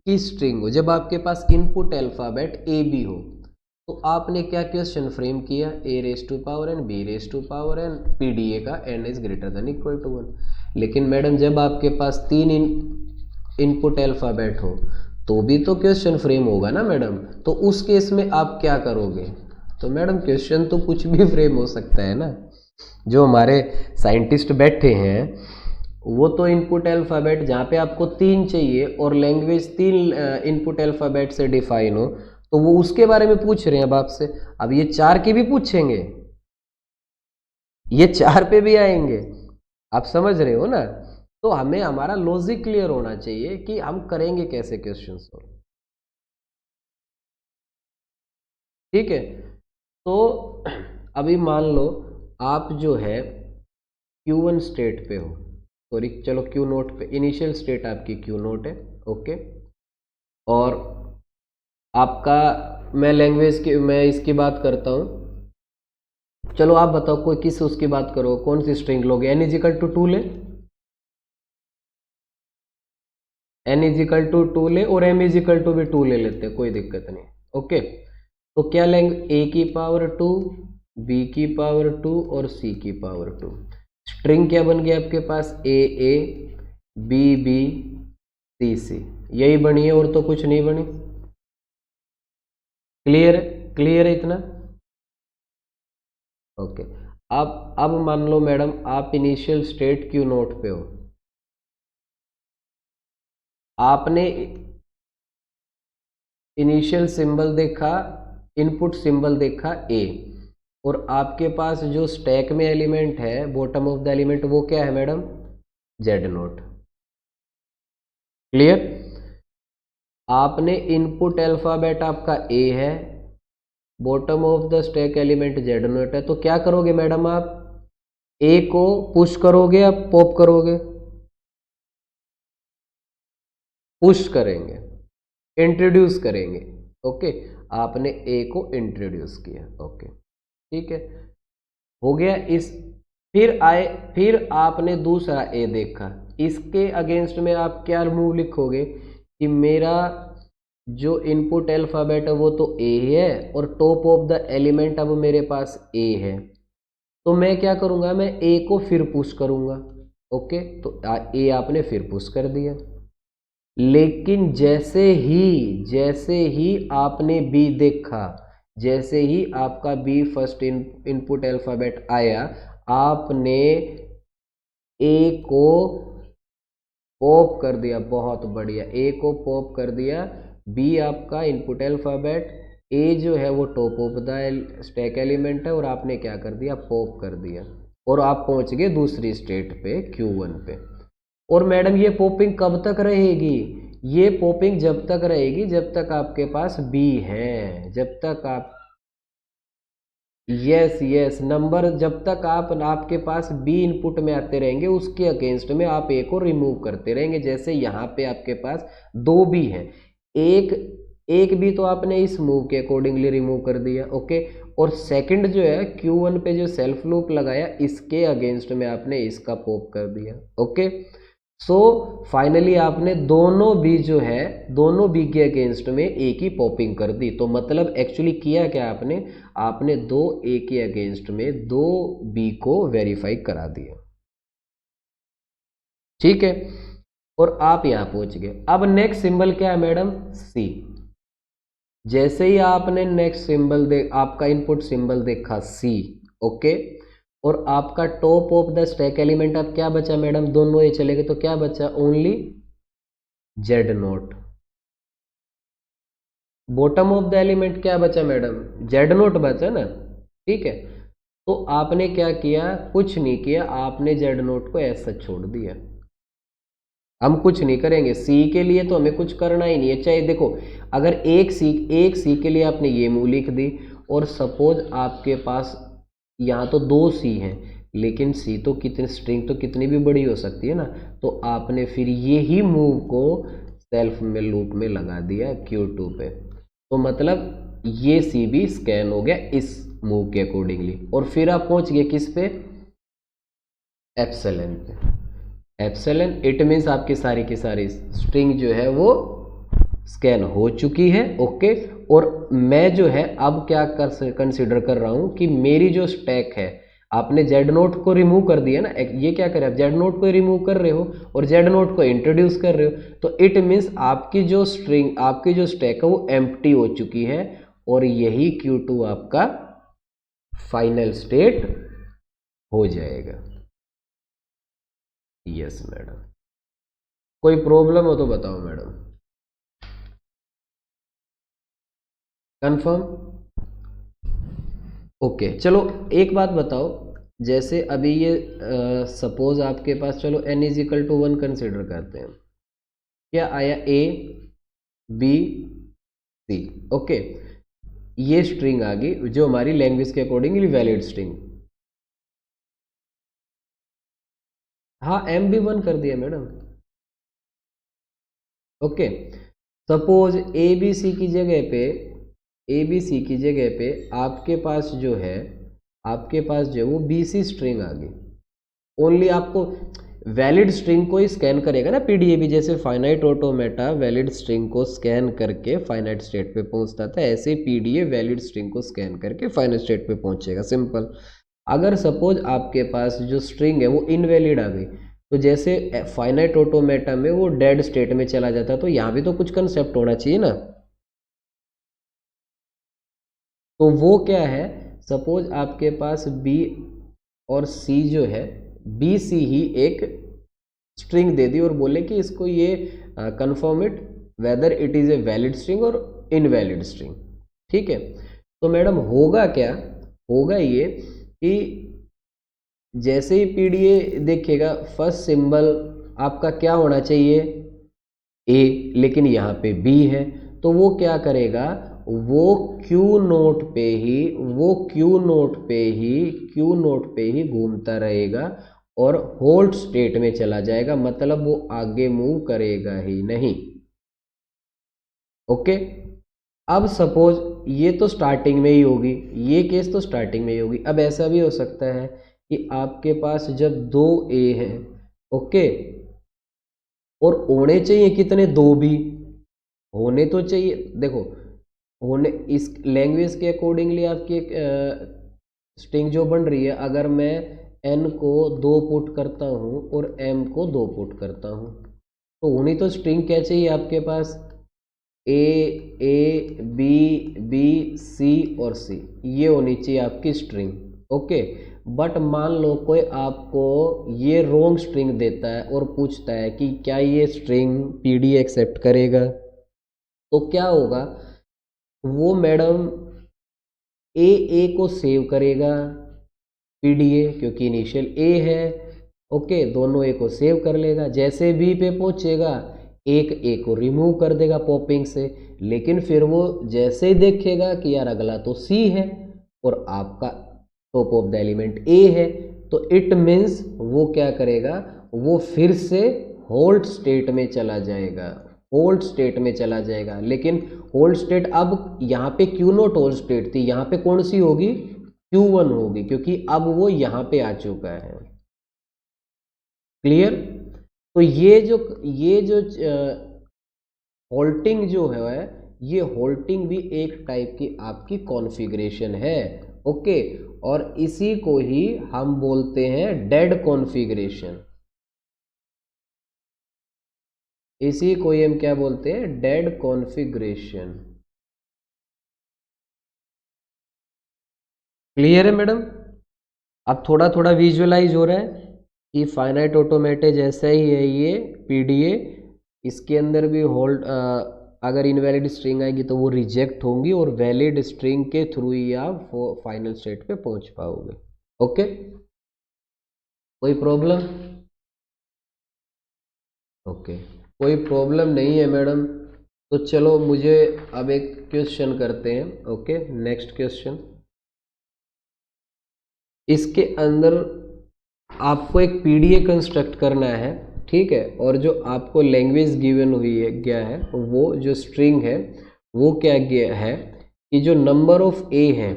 की स्ट्रिंग हो, जब आपके पास इनपुट अल्फाबेट ए बी हो, तो आपने क्या क्वेश्चन फ्रेम किया, A raise to power N, B raise to power N, P D A का N is greater than equal to 1। लेकिन मैडम जब आपके पास 3 इनपुट अल्फाबेट हो तो भी तो क्वेश्चन फ्रेम होगा ना मैडम। तो उस केस में आप क्या करोगे, तो मैडम क्वेश्चन तो कुछ भी फ्रेम हो सकता है ना। जो हमारे साइंटिस्ट बैठे हैं वो तो इनपुट अल्फ़ाबेट जहाँ पे आपको 3 चाहिए और लैंग्वेज 3 इनपुट अल्फ़ाबेट से डिफाइन हो, तो वो उसके बारे में पूछ रहे हैं अब आपसे। अब ये 4 के भी पूछेंगे, ये 4 पे भी आएंगे, आप समझ रहे हो ना। तो हमें हमारा लॉजिक क्लियर होना चाहिए कि हम करेंगे कैसे क्वेश्चन सॉल्व। ठीक है। तो अभी मान लो आप जो है Q1 स्टेट पे हो, सॉरी चलो Q नोट पे, इनिशियल स्टेट आपकी Q नोट है, ओके। और आपका मैं इसकी बात करता हूँ। चलो आप बताओ कोई किस उसकी बात करो, कौन सी स्ट्रिंग लोगे? n इजिकल टू 2 ले, n इजिकल टू 2 ले, और m इजिकल टू भी 2 ले लेते हैं, कोई दिक्कत नहीं, ओके। तो क्या लेंगे? a की पावर 2, b की पावर 2 और c की पावर 2। स्ट्रिंग क्या बन गया आपके पास? a b b c c, यही बनी है और तो कुछ नहीं बनी। क्लियर है? क्लियर है इतना? ओके। अब मान लो मैडम आप इनिशियल स्टेट Q नोट पे हो, आपने इनिशियल सिंबल देखा, इनपुट सिंबल देखा A, और आपके पास जो स्टैक में एलिमेंट है, बॉटम ऑफ द एलिमेंट, वो क्या है मैडम? Z note. क्लियर? आपने इनपुट अल्फाबेट आपका A है, bottom of the stack element Z note है, तो क्या करोगे मैडम? आप A को पुश करोगे या पॉप करोगे? पुश करेंगे, इंट्रोड्यूस करेंगे, ओके। आपने ए को इंट्रोड्यूस किया, ओके, ठीक है, हो गया। इस फिर आपने दूसरा ए देखा, इसके अगेंस्ट में आप क्या मूव लिखोगे कि मेरा जो इनपुट अल्फाबेट है वो तो ए है, और टॉप ऑफ द एलिमेंट अब मेरे पास ए है, तो मैं क्या करूंगा? मैं ए को फिर पुश करूंगा, ओके। तो ए आपने फिर पुश कर दिया, लेकिन जैसे ही आपने बी देखा, जैसे ही आपका बी फर्स्ट इनपुट अल्फाबेट आया, आपने ए को पॉप कर दिया। बहुत बढ़िया, ए को पॉप कर दिया। बी आपका इनपुट अल्फाबेट, ए जो है वो top of the stack element है, और आपने क्या कर दिया? पॉप कर दिया, और आप पहुंच गए दूसरी स्टेट पे, Q1 पे। और मैडम ये पॉपिंग कब तक रहेगी? ये पॉपिंग जब तक रहेगी जब तक आपके पास बी है, जब तक आप, यस नंबर, जब तक आपके पास बी इनपुट में आते रहेंगे, उसके अगेंस्ट में आप ए को रिमूव करते रहेंगे। जैसे यहाँ पे आपके पास दो बी है, एक बी तो आपने इस मूव के अकॉर्डिंगली रिमूव कर दिया, ओके। और सेकंड जो है Q1 पे जो सेल्फ लूप लगाया, इसके अगेंस्ट में आपने इसका पॉप कर दिया, ओके। सो फाइनली आपने दोनों बी जो है, दोनों बी के अगेंस्ट में ए की पॉपिंग कर दी। तो मतलब एक्चुअली किया क्या आपने दो ए के अगेंस्ट में दो बी को वेरीफाई करा दिया, ठीक है। और आप यहां पहुंच गए। अब नेक्स्ट सिंबल क्या है मैडम? सी। जैसे ही आपने नेक्स्ट सिंबल आपका इनपुट सिंबल देखा सी, ओके, और आपका top of the stack element अब क्या बचा मैडम? दोनों ए चले गए, तो क्या बचा? Only Z note. Bottom of the element क्या बचा मैडम? Z नोट बचा ना, ठीक है। तो आपने क्या किया? कुछ नहीं किया, आपने Z नोट को ऐसा छोड़ दिया। हम कुछ नहीं करेंगे, सी के लिए तो हमें कुछ करना ही नहीं है। चाहे देखो, अगर एक सी के लिए आपने ये मूव लिख दी, और सपोज आपके पास यहाँ तो दो सी हैं, लेकिन सी तो कितनी, स्ट्रिंग तो कितनी भी बड़ी हो सकती है ना, तो आपने फिर ये ही मूव को सेल्फ में लूप में लगा दिया Q2 पे। तो मतलब ये सी भी स्कैन हो गया इस मूव के अकॉर्डिंगली, और फिर आप पहुंच गए किस पे? एप्सिलॉन पे। एप्सिलॉन इट मीन्स आपकी सारी की सारी स्ट्रिंग जो है वो स्कैन हो चुकी है, ओके। और मैं जो है अब क्या कंसीडर कर रहा हूं कि मेरी जो स्टैक है, आपने Z नोट को रिमूव कर दिया ना, ये क्या करे? आप Z नोट को रिमूव कर रहे हो और Z नोट को इंट्रोड्यूस कर रहे हो, तो इट मीन्स आपकी जो स्ट्रिंग, आपकी जो स्टैक है वो एम्प्टी हो चुकी है, और यही Q2 आपका फाइनल स्टेट हो जाएगा। Yes madam. कोई प्रॉब्लम हो तो बताओ मैडम। कंफर्म? ओके, चलो एक बात बताओ, जैसे अभी ये सपोज आपके पास, चलो n is equal to 1 consider करते हैं, क्या आया? A B C, okay. ये स्ट्रिंग आ गई जो हमारी लैंग्वेज के अकॉर्डिंगली वैलिड स्ट्रिंग। हाँ एम भी 1 कर दिया madam. Okay, suppose A B C की जगह पे, ए बी सी की जगह पे आपके पास जो है, आपके पास जो है वो बी सी स्ट्रिंग आ गई। ओनली आपको वैलिड स्ट्रिंग को ही स्कैन करेगा ना पीडीएबी, जैसे फाइनाइट ऑटोमेटा वैलिड स्ट्रिंग को स्कैन करके फाइनाइट स्टेट पे पहुंचता था, ऐसे पीडीए वैलिड स्ट्रिंग को स्कैन करके फाइनाइट स्टेट पे पहुंचेगा, सिंपल। अगर सपोज आपके पास जो स्ट्रिंग है वो इनवैलिड आ गई, तो जैसे फाइनाइट ऑटोमेटा में वो डेड स्टेट में चला जाता, तो यहाँ भी तो कुछ कंसेप्ट होना चाहिए ना। तो वो क्या है, सपोज आपके पास बी और सी जो है, बी सी ही एक स्ट्रिंग दे दी और बोले कि इसको ये confirm it whether it is a valid string और इनवैलिड स्ट्रिंग। ठीक है, तो मैडम होगा क्या, होगा ये कि जैसे ही पीडीए देखेगा फर्स्ट सिंबल आपका क्या होना चाहिए, ए, लेकिन यहाँ पे बी है, तो वो क्या करेगा, वो क्यू नोट पे ही, वो क्यू नोट पे ही, क्यू नोट पे ही घूमता रहेगा और होल्ड स्टेट में चला जाएगा, मतलब वो आगे मूव करेगा ही नहीं। ओके, अब सपोज ये तो स्टार्टिंग में ही होगी, ये केस तो स्टार्टिंग में ही होगी। अब ऐसा भी हो सकता है कि आपके पास जब दो ए हैं, ओके, और होने चाहिए कितने, दो भी होने तो चाहिए। देखो होने, इस लैंग्वेज के अकॉर्डिंगली आपकी एक स्ट्रिंग जो बन रही है, अगर मैं एन को 2 पुट करता हूँ और एम को 2 पुट करता हूँ, तो होनी तो स्ट्रिंग क्या चाहिए आपके पास, ए बी बी सी और सी, ये होनी चाहिए आपकी स्ट्रिंग। ओके, बट मान लो कोई आपको ये रोंग स्ट्रिंग देता है और पूछता है कि क्या ये स्ट्रिंग पीडी एक्सेप्ट करेगा, तो क्या होगा, वो मैडम ए को सेव करेगा पीडीए, क्योंकि इनिशियल ए है। ओके, दोनों ए को सेव कर लेगा, जैसे बी पे पहुंचेगा एक ए को रिमूव कर देगा पॉपिंग से, लेकिन फिर वो जैसे ही देखेगा कि यार अगला तो सी है और आपका टॉप ऑफ द एलिमेंट ए है, तो इट मीन्स वो क्या करेगा, वो फिर से होल्ड स्टेट में चला जाएगा, होल्ड स्टेट में चला जाएगा। लेकिन होल्ड स्टेट, अब यहाँ पे क्यू नॉट होल्ड स्टेट थी, यहाँ पे कौन सी होगी, Q1 होगी, क्योंकि अब वो यहाँ पे आ चुका है। क्लियर, तो ये जो होल्टिंग जो है, ये होल्टिंग भी एक टाइप की आपकी कॉन्फ़िगरेशन है। ओके, और इसी को ही हम बोलते हैं डेड कॉन्फ़िगरेशन, इसी को ही हम क्या बोलते हैं, डेड कॉन्फ़िगरेशन। क्लियर है मैडम, अब थोड़ा थोड़ा विजुअलाइज हो रहा है कि फाइनाइट ऑटोमेटे जैसा ही है ये पीडीए, इसके अंदर भी होल्ड, अगर इनवैलिड स्ट्रिंग आएगी तो वो रिजेक्ट होंगी और वैलिड स्ट्रिंग के थ्रू ही आप फाइनल स्टेट पे पहुंच पाओगे। ओके, कोई प्रॉब्लम, ओके, कोई प्रॉब्लम नहीं है मैडम। तो चलो मुझे अब एक क्वेश्चन करते हैं। ओके, नेक्स्ट क्वेश्चन, इसके अंदर आपको एक पीडीए कंस्ट्रक्ट करना है, ठीक है, और जो आपको लैंग्वेज गिवन हुई है क्या है, वो जो स्ट्रिंग है वो क्या गया है कि जो नंबर ऑफ ए है,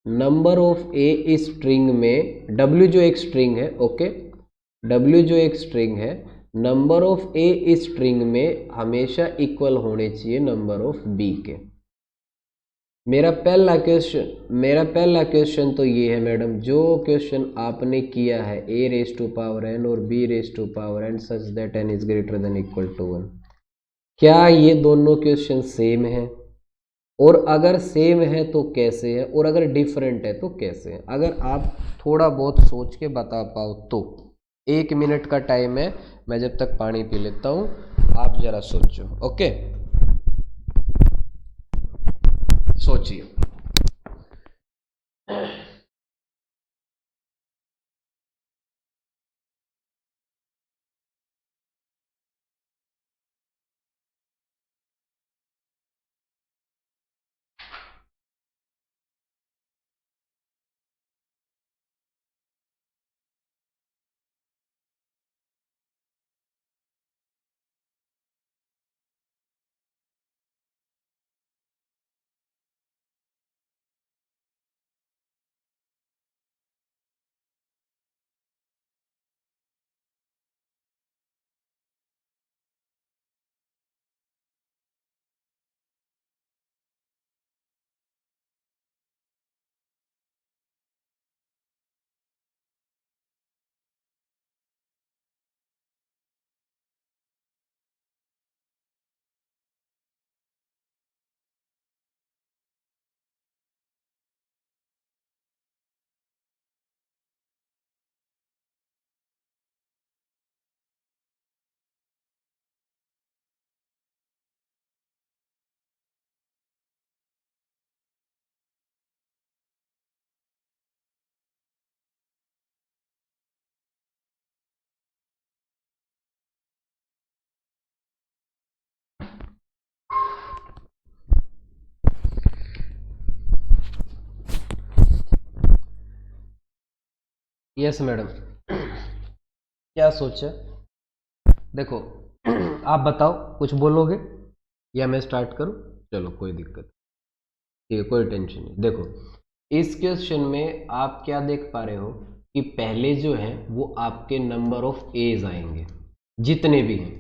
नंबर ऑफ ए इस स्ट्रिंग में, डब्ल्यू जो एक स्ट्रिंग है, ओके, डब्ल्यू जो एक स्ट्रिंग है, नंबर ऑफ ए इस स्ट्रिंग में हमेशा इक्वल होने चाहिए नंबर ऑफ बी के। मेरा पहला क्वेश्चन तो ये है मैडम, जो क्वेश्चन आपने किया है a raise to power N और b raise to power N such that N is greater than equal to 1, क्या ये दोनों क्वेश्चन सेम है, और अगर सेम है तो कैसे है, और अगर डिफरेंट है तो कैसे है, अगर आप थोड़ा बहुत सोच के बता पाओ तो। 1 मिनट का टाइम है, मैं जब तक पानी पी लेता हूँ, आप जरा सोचो। ओके, सोचिए। यस मैडम, क्या सोचा? देखो आप बताओ, कुछ बोलोगे या मैं स्टार्ट करूं? चलो कोई दिक्कत, ठीक है, कोई टेंशन नहीं। देखो इस क्वेश्चन में आप क्या देख पा रहे हो कि पहले जो है वो आपके नंबर ऑफ एज आएंगे जितने भी हैं,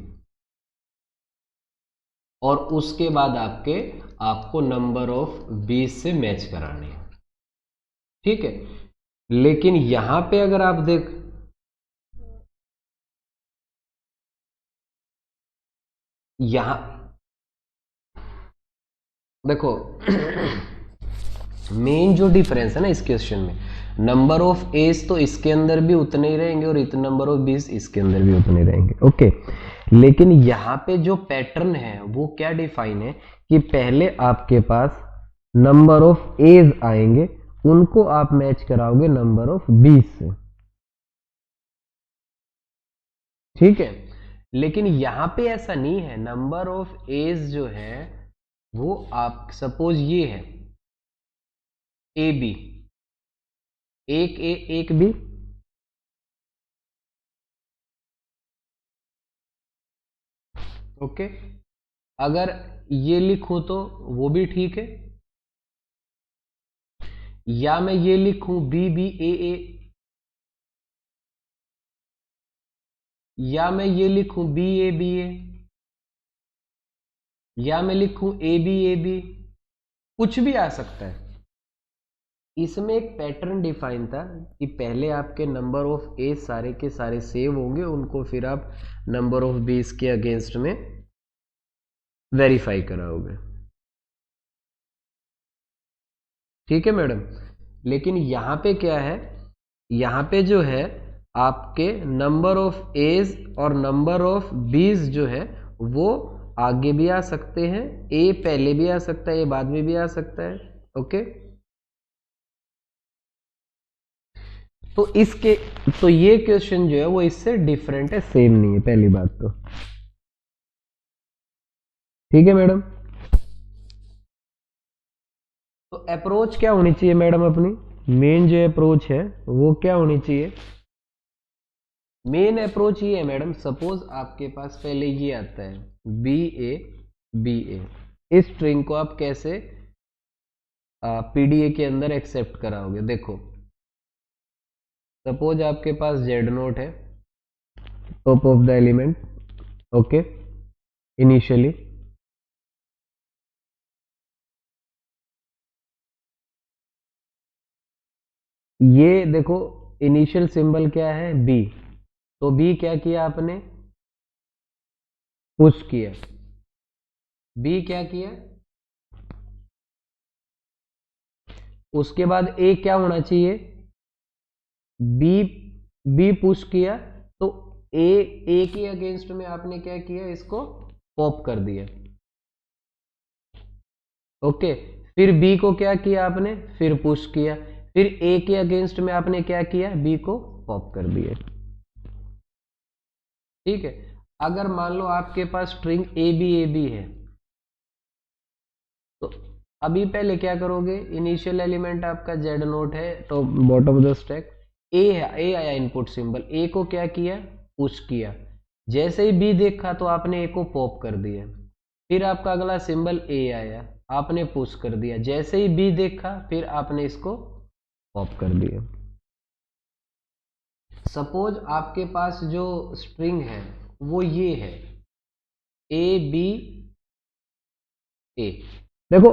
और उसके बाद आपको नंबर ऑफ बीस से मैच कराने हैं, ठीक है। लेकिन यहां पे अगर आप यहां देखो मेन जो डिफरेंस है ना इस क्वेश्चन में, नंबर ऑफ एज तो इसके अंदर भी उतने ही रहेंगे और इतने नंबर ऑफ बीस इसके अंदर भी उतने रहेंगे, ओके। लेकिन यहाँ पे जो पैटर्न है वो क्या डिफाइन है कि पहले आपके पास नंबर ऑफ एज आएंगे, उनको आप मैच कराओगे नंबर ऑफ बीस से, ठीक है। लेकिन यहां पे ऐसा नहीं है, नंबर ऑफ एज जो है वो आप सपोज ये है ए बी, एक ए एक बी, ओके। अगर ये लिखूं तो वो भी ठीक है, या मैं ये लिखूं बी बी ए, या मैं ये लिखूं बी ए, या मैं लिखूं ए बी, कुछ भी आ सकता है। इसमें एक पैटर्न डिफाइन था कि पहले आपके नंबर ऑफ ए सारे के सारे सेव होंगे, उनको फिर आप नंबर ऑफ बीस के अगेंस्ट में वेरीफाई कराओगे, ठीक है मैडम। लेकिन यहां पे क्या है, यहां पे जो है आपके नंबर ऑफ एज और नंबर ऑफ बीस जो है वो आगे भी आ सकते हैं, ए पहले भी आ सकता है, ए बाद में भी आ सकता है, ओके। तो इसके तो ये क्वेश्चन जो है वो इससे डिफरेंट है, सेम नहीं है, पहली बात तो, ठीक है मैडम। तो अप्रोच क्या होनी चाहिए मैडम अपनी, मेन जो अप्रोच है वो क्या होनी चाहिए? मेन अप्रोच ये है मैडम, सपोज आपके पास पहले ये आता है बी ए, इस स्ट्रिंग को आप कैसे पीडीए के अंदर एक्सेप्ट कराओगे? देखो सपोज आपके पास जेड नोट है top of the element, okay, initially, ये देखो इनिशियल सिंबल क्या है बी, तो बी क्या किया आपने, पुश किया, बी क्या किया, उसके बाद ए क्या होना चाहिए, बी, बी पुश किया, तो ए के अगेंस्ट में आपने क्या किया, इसको पॉप कर दिया, ओके। फिर बी को क्या किया आपने, फिर पुश किया, फिर ए के अगेंस्ट में आपने क्या किया, बी को पॉप कर दिया, ठीक है। अगर मान लो आपके पास स्ट्रिंग ए बी है, तो अभी पहले क्या करोगे, इनिशियल एलिमेंट आपका जेड नोट है तो बॉटम ऑफ द स्टैक ए है, ए आया इनपुट सिंबल, ए को क्या किया, पुश किया, जैसे ही बी देखा तो आपने ए को पॉप कर दिया, फिर आपका अगला सिंबल ए आया, आपने पुश कर दिया, जैसे ही बी देखा फिर आपने इसको पॉप कर दिया। सपोज आपके पास जो स्ट्रिंग है वो ये है ए बी ए, देखो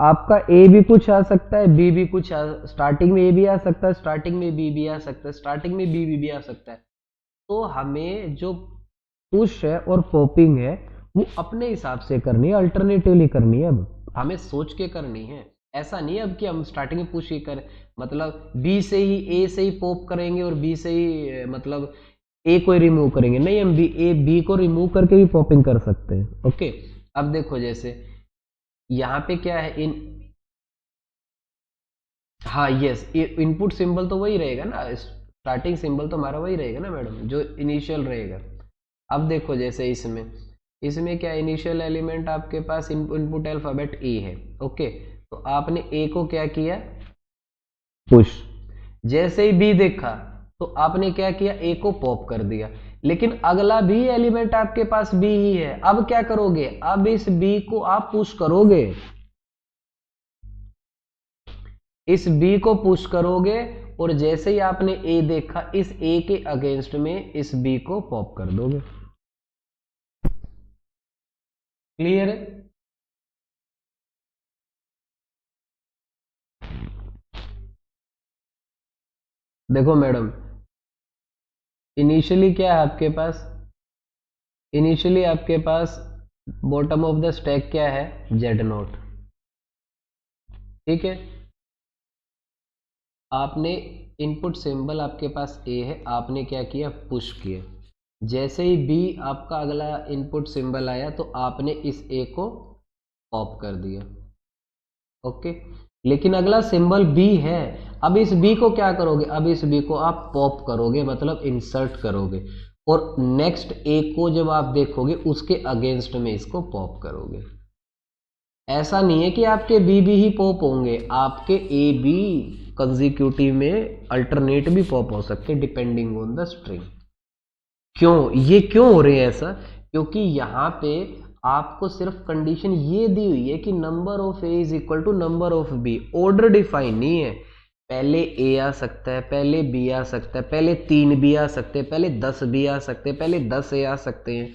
आपका ए भी कुछ आ सकता है, बी भी कुछ स्टार्टिंग में ए भी आ सकता है, स्टार्टिंग में बी भी आ सकता है, स्टार्टिंग में बी भी आ सकता है। तो हमें जो पुश है और पॉपिंग है वो अपने हिसाब से करनी है, अल्टरनेटिवली करनी है, अब हमें सोच के करनी है। ऐसा नहीं है अब कि हम स्टार्टिंग में पुश ही करें, मतलब बी से ही ए से ही पॉप करेंगे और बी से ही मतलब ए को ही रिमूव करेंगे, नहीं, हम बी को रिमूव करके भी पॉपिंग कर सकते हैं, ओके। अब देखो जैसे यहाँ पे क्या है हाँ यस, इनपुट सिंबल तो वही रहेगा ना, स्टार्टिंग सिंबल तो हमारा वही रहेगा ना मैडम, जो इनिशियल रहेगा। अब देखो जैसे इसमें क्या इनिशियल एलिमेंट आपके पास इनपुट अल्फाबेट ए है, ओके। तो आपने ए को क्या किया, पुश, जैसे ही बी देखा तो आपने क्या किया, ए को पॉप कर दिया, लेकिन अगला भी एलिमेंट आपके पास बी ही है। अब क्या करोगे, अब इस बी को आप पुश करोगे, इस बी को पुश करोगे, और जैसे ही आपने ए देखा, इस ए के अगेंस्ट में इस बी को पॉप कर दोगे। क्लियर है? देखो मैडम, इनिशियली क्या है आपके पास, इनिशियली आपके पास बॉटम ऑफ द स्टैक क्या है, जेड नोट। ठीक है, आपने इनपुट सिंबल आपके पास ए है, आपने क्या किया, पुश किया। जैसे ही बी आपका अगला इनपुट सिंबल आया, तो आपने इस ए को पॉप कर दिया। ओके, लेकिन अगला सिंबल बी है। अब इस बी को क्या करोगे, अब इस बी को आप पॉप करोगे, मतलब इंसर्ट करोगे, और नेक्स्ट ए को जब आप देखोगे, उसके अगेंस्ट में इसको पॉप करोगे। ऐसा नहीं है कि आपके बी भी ही पॉप होंगे, आपके ए बी कंजिक्यूटिव में अल्टरनेट भी पॉप हो सकते हैं, डिपेंडिंग ऑन द स्ट्रिंग। क्यों, ये क्यों हो रहे हैं ऐसा, क्योंकि यहाँ पे आपको सिर्फ कंडीशन ये दी हुई है कि number of a is equal to number of b, order define नहीं है। पहले ए आ सकता है, पहले बी आ सकता है, पहले 3 बी आ सकते हैं, पहले 10 बी आ सकते हैं, पहले 10 ए आ सकते हैं,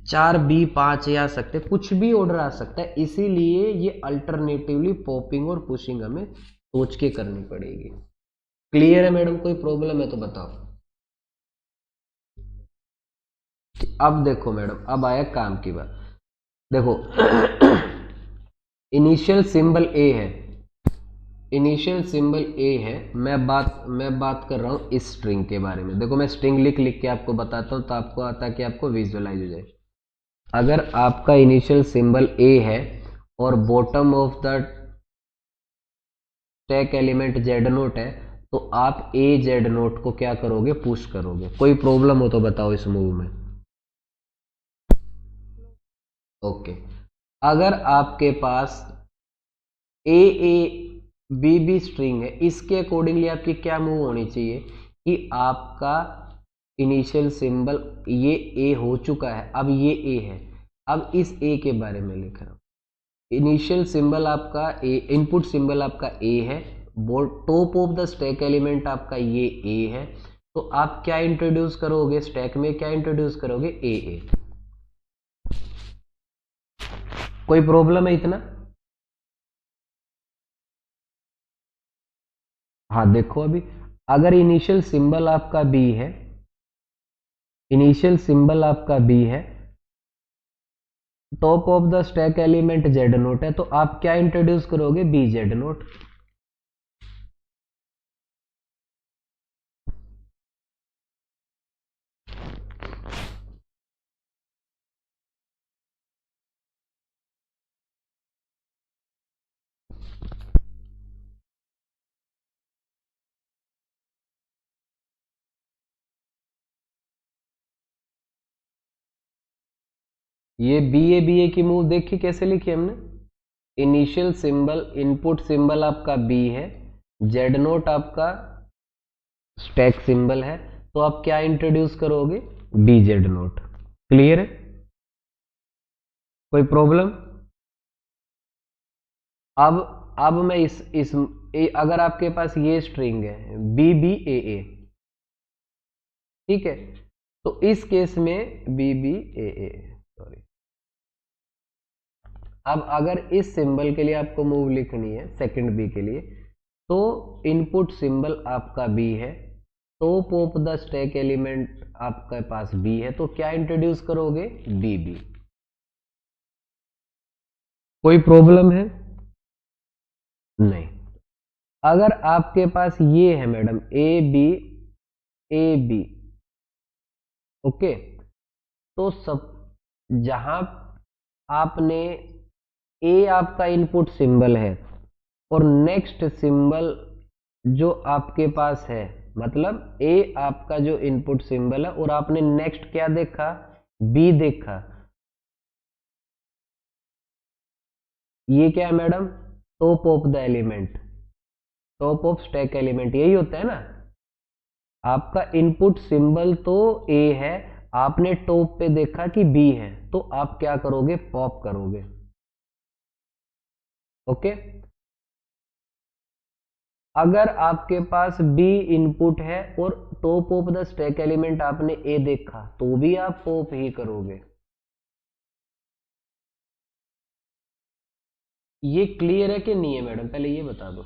4 बी 5 ए आ सकते हैं, कुछ भी ऑर्डर आ सकता है। इसीलिए ये अल्टरनेटिवली पॉपिंग और पुशिंग हमें सोच के करनी पड़ेगी। क्लियर है मैडम, कोई प्रॉब्लम है तो बताओ। अब देखो मैडम, अब आया काम की बात। देखो इनिशियल सिंबल ए है, इनिशियल सिंबल ए है, मैं बात कर रहा हूं इस स्ट्रिंग के बारे में। देखो मैं स्ट्रिंग लिख लिख के आपको बताता हूं, तो आपको आता कि आपको विजुअलाइज हो जाए। अगर आपका इनिशियल सिंबल ए है और bottom of the stack element Z note है, तो आप ए जेड नोट को क्या करोगे, पुश करोगे। कोई प्रॉब्लम हो तो बताओ इस मूव में। ओके, अगर आपके पास ए ए बी बी स्ट्रिंग है, इसके अकॉर्डिंगली आपकी क्या मूव होनी चाहिए कि आपका इनिशियल सिंबल ये ए हो चुका है, अब ये ए है। अब इस ए के बारे में लिख रहा हूं, इनिशियल सिंबल आपका ए, इनपुट सिंबल आपका ए है, top of the stack element आपका ये ए है, तो आप क्या इंट्रोड्यूस करोगे स्टैक में, क्या इंट्रोड्यूस करोगे, ए। कोई प्रॉब्लम है इतना? हाँ देखो, अभी अगर इनिशियल सिंबल आपका बी है, इनिशियल सिंबल आपका बी है, top of the stack element Z note है, तो आप क्या इंट्रोड्यूस करोगे, बी जेड नोट। ये बी ए की मूव देखी कैसे लिखी हमने। इनिशियल सिंबल, इनपुट सिंबल आपका बी है, जेड नोट आपका स्टैक सिंबल है, तो आप क्या इंट्रोड्यूस करोगे, बी जेड नोट। क्लियर है? कोई प्रॉब्लम? अब मैं अगर आपके पास ये स्ट्रिंग है बी बी ए, ठीक है, तो इस केस में बी बी ए, सॉरी, अब अगर इस सिंबल के लिए आपको मूव लिखनी है सेकंड बी के लिए, तो इनपुट सिंबल आपका बी है, top of the stack element आपके पास बी है, तो क्या इंट्रोड्यूस करोगे, बी बी। कोई प्रॉब्लम है? नहीं। अगर आपके पास ये है मैडम ए बी, ओके, तो सब जहां आपने ए आपका इनपुट सिंबल है और नेक्स्ट सिंबल जो आपके पास है, मतलब ए आपका जो इनपुट सिंबल है और आपने नेक्स्ट क्या देखा, बी देखा, ये क्या है madam, top of the element, top of stack element, यही होता है ना। आपका इनपुट सिंबल तो ए है, आपने टॉप पे देखा कि बी है, तो आप क्या करोगे, पॉप करोगे। ओके, अगर आपके पास बी इनपुट है और top of the stack element आपने ए देखा, तो भी आप पॉप ही करोगे। ये क्लियर है कि नहीं है मैडम, पहले ये बता दो।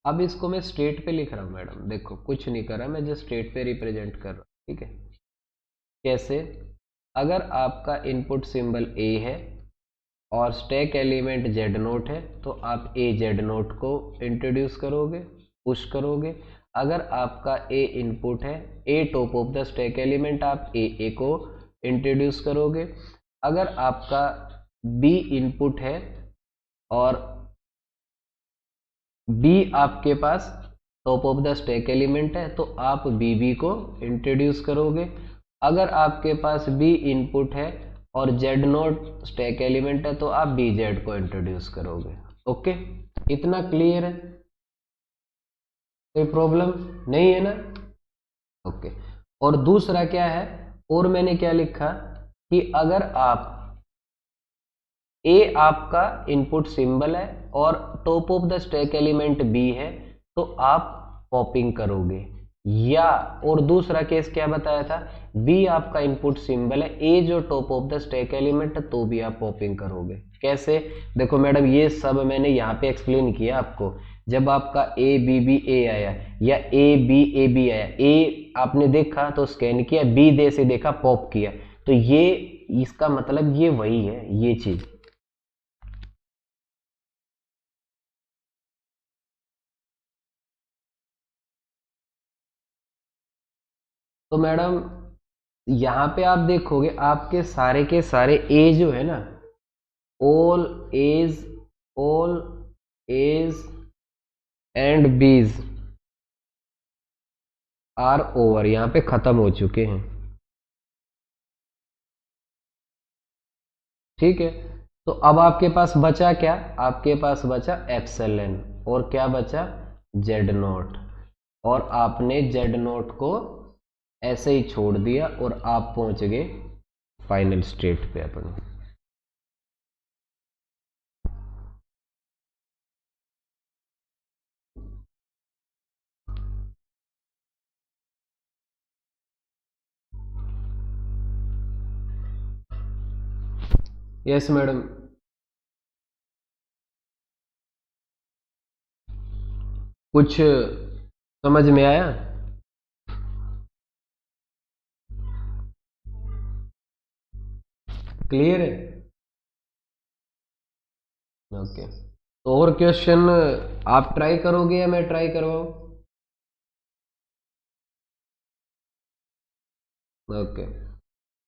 अब इसको मैं स्टेट पे लिख रहा हूं मैडम, देखो कुछ नहीं कर रहा मैं, जस्ट स्टेट पे रिप्रेजेंट कर रहा हूं, ठीक है। कैसे, अगर आपका इनपुट सिंबल ए है और स्टैक एलिमेंट जेड नोट है, तो आप ए जेड नोट को इंट्रोड्यूस करोगे, पुश करोगे। अगर आपका ए इनपुट है, A top of the stack element, आप ए को इंट्रोड्यूस करोगे। अगर आपका बी इनपुट है और बी आपके पास top of the stack element है, तो आप बी को इंट्रोड्यूस करोगे। अगर आपके पास बी इनपुट है और जेड नोट स्टैक एलिमेंट है, तो आप बी जेड को इंट्रोड्यूस करोगे। ओके, इतना क्लियर है, कोई प्रॉब्लम नहीं है ना। ओके, और दूसरा क्या है, और मैंने क्या लिखा कि अगर आप ए आपका इनपुट सिंबल है और top of the stack element b है, तो आप पॉपिंग करोगे। या और दूसरा केस क्या बताया था, बी आपका इनपुट सिंबल है, ए जो top of the stack element है, तो भी आप पॉपिंग करोगे। कैसे, देखो मैडम ये सब मैंने यहाँ पे एक्सप्लेन किया आपको। जब आपका ए बी आया या ए बी आया, ए आपने देखा तो स्कैन किया, बी दे से देखा पॉप किया, तो ये इसका मतलब ये वही है, ये चीज। तो मैडम यहाँ पे आप देखोगे आपके सारे के सारे ए जो है ना, all as and bees are over, यहाँ पे खत्म हो चुके हैं। ठीक है, तो अब आपके पास बचा क्या, आपके पास बचा एप्सिलॉन और क्या बचा, जेड नोट। और आपने जेड नोट को ऐसे ही छोड़ दिया और आप पहुंच गए फाइनल स्टेट पे अपने। यस मैडम, कुछ समझ में आया। क्लियर है। ओके, तो और क्वेश्चन आप ट्राई करोगे या मैं ट्राई करवाऊं। ओके,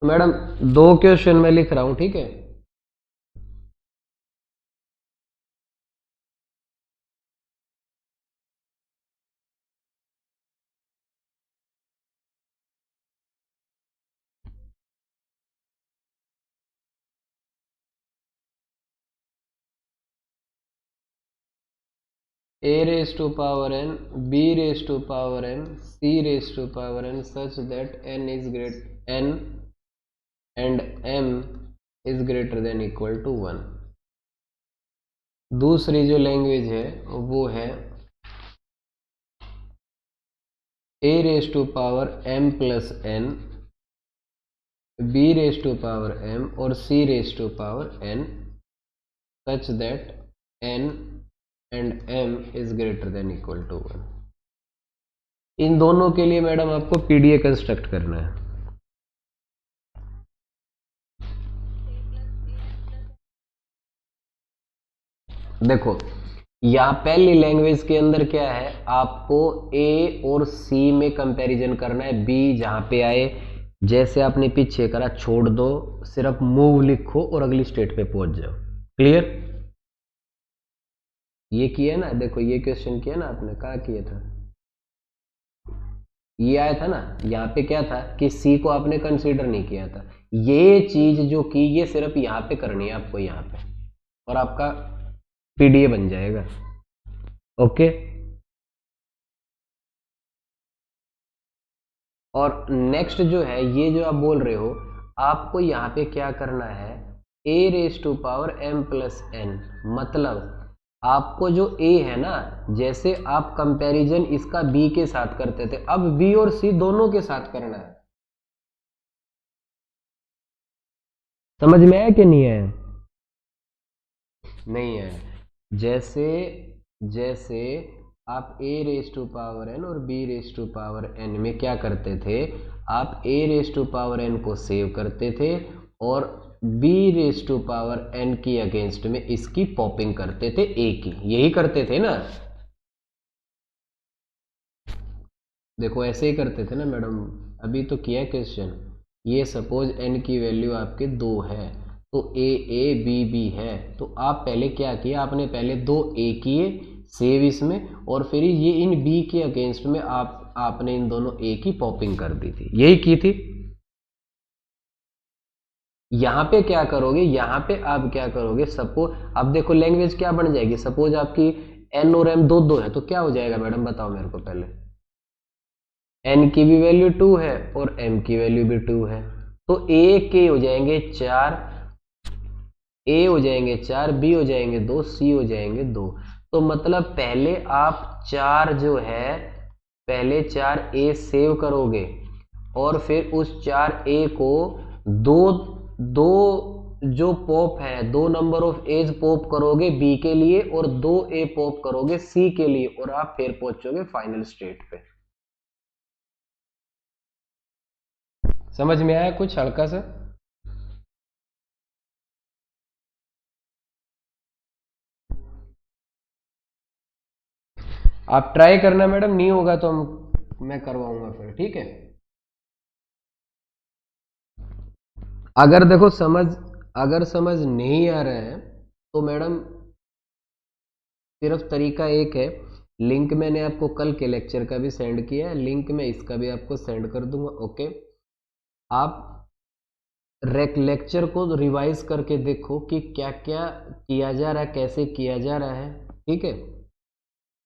मैडम 2 क्वेश्चन मैं लिख रहा हूं, ठीक है। a raised to power n, b raised to power n, c raised to power n such that n is great n and m is greater than equal to 1। दूसरी जो language है वो है a raised to power m plus n, b raised to power m और c raised to power n such that n and m is greater than equal to 1। इन दोनों के लिए madam आपको पीडीए कंस्ट्रक्ट करना है। देखो यहाँ पहली लैंग्वेज के अंदर क्या है, आपको ए और सी में कंपैरिजन करना है। बी जहां पे आए, जैसे आपने पीछे करा, छोड़ दो, सिर्फ मूव लिखो और अगली स्टेट पे पहुंच जाओ। क्लियर, ये किया ना, देखो ये क्वेश्चन किया ना आपने, कहाँ किया था, ये आया था ना। यहाँ पे क्या था कि सी को आपने कंसीडर नहीं किया था, ये चीज जो की ये सिर्फ यहाँ पे करनी है आपको, यहाँ पे, और आपका पीडीए बन जाएगा। ओके, और नेक्स्ट जो है, ये जो आप बोल रहे हो, आपको यहाँ पे क्या करना है, a⁻m+n, मतलब आपको जो a है ना, जैसे आप कंपैरिजन इसका b के साथ करते थे, अब b और c दोनों के साथ करना है। समझ में आया कि नहीं है? नहीं है। जैसे जैसे आप a⁻n और b⁻n में क्या करते थे, आप a⁻n को सेव करते थे और b⁻n की अगेंस्ट में इसकी पॉपिंग करते थे a की, यही करते थे ना? देखो ऐसे ही करते थे ना मैडम, अभी तो किया क्वेश्चन। ये सपोज n की वैल्यू आपके 2 है, तो a b b है, तो आप पहले क्या किया, आपने पहले 2 a किए सेव इसमें, और फिर ये इन b के अगेंस्ट में आपने इन दोनों a की पॉपिंग कर दी थी, यही की थी। यहाँ पे क्या करोगे, यहाँ पे आप क्या करोगे, सपोज अब देखो लैंग्वेज क्या बन जाएगी, सपोज आपकी n और m दो है, तो क्या हो जाएगा मैडम, बताओ मेरे को पहले। n की भी वैल्यू 2 है और m की वैल्यू भी 2 है, तो a के हो जाएंगे 4, a हो जाएंगे 4, b हो जाएंगे 2, c हो जाएंगे 2। तो मतलब पहले आप 4 जो है, पहले 4 a सेव करोगे और फिर उस 4 a को दो दो जो पॉप है, 2 नंबर ऑफ एज पॉप करोगे b के लिए और 2 a पॉप करोगे c के लिए, और आप फिर पहुंचोगे फाइनल स्टेट पे। समझ में आया कुछ हल्का सा? आप ट्राई करना मैडम, नहीं होगा तो मैं करवाऊंगा फिर, ठीक है? अगर देखो अगर समझ नहीं आ रहा है तो मैडम सिर्फ तरीका एक है, लिंक मैंने आपको कल के लेक्चर का भी सेंड किया है, लिंक मैं इसका भी आपको सेंड कर दूंगा। ओके, आप लेक्चर को रिवाइज करके देखो कि क्या क्या किया जा रहा है, कैसे किया जा रहा है, ठीक है?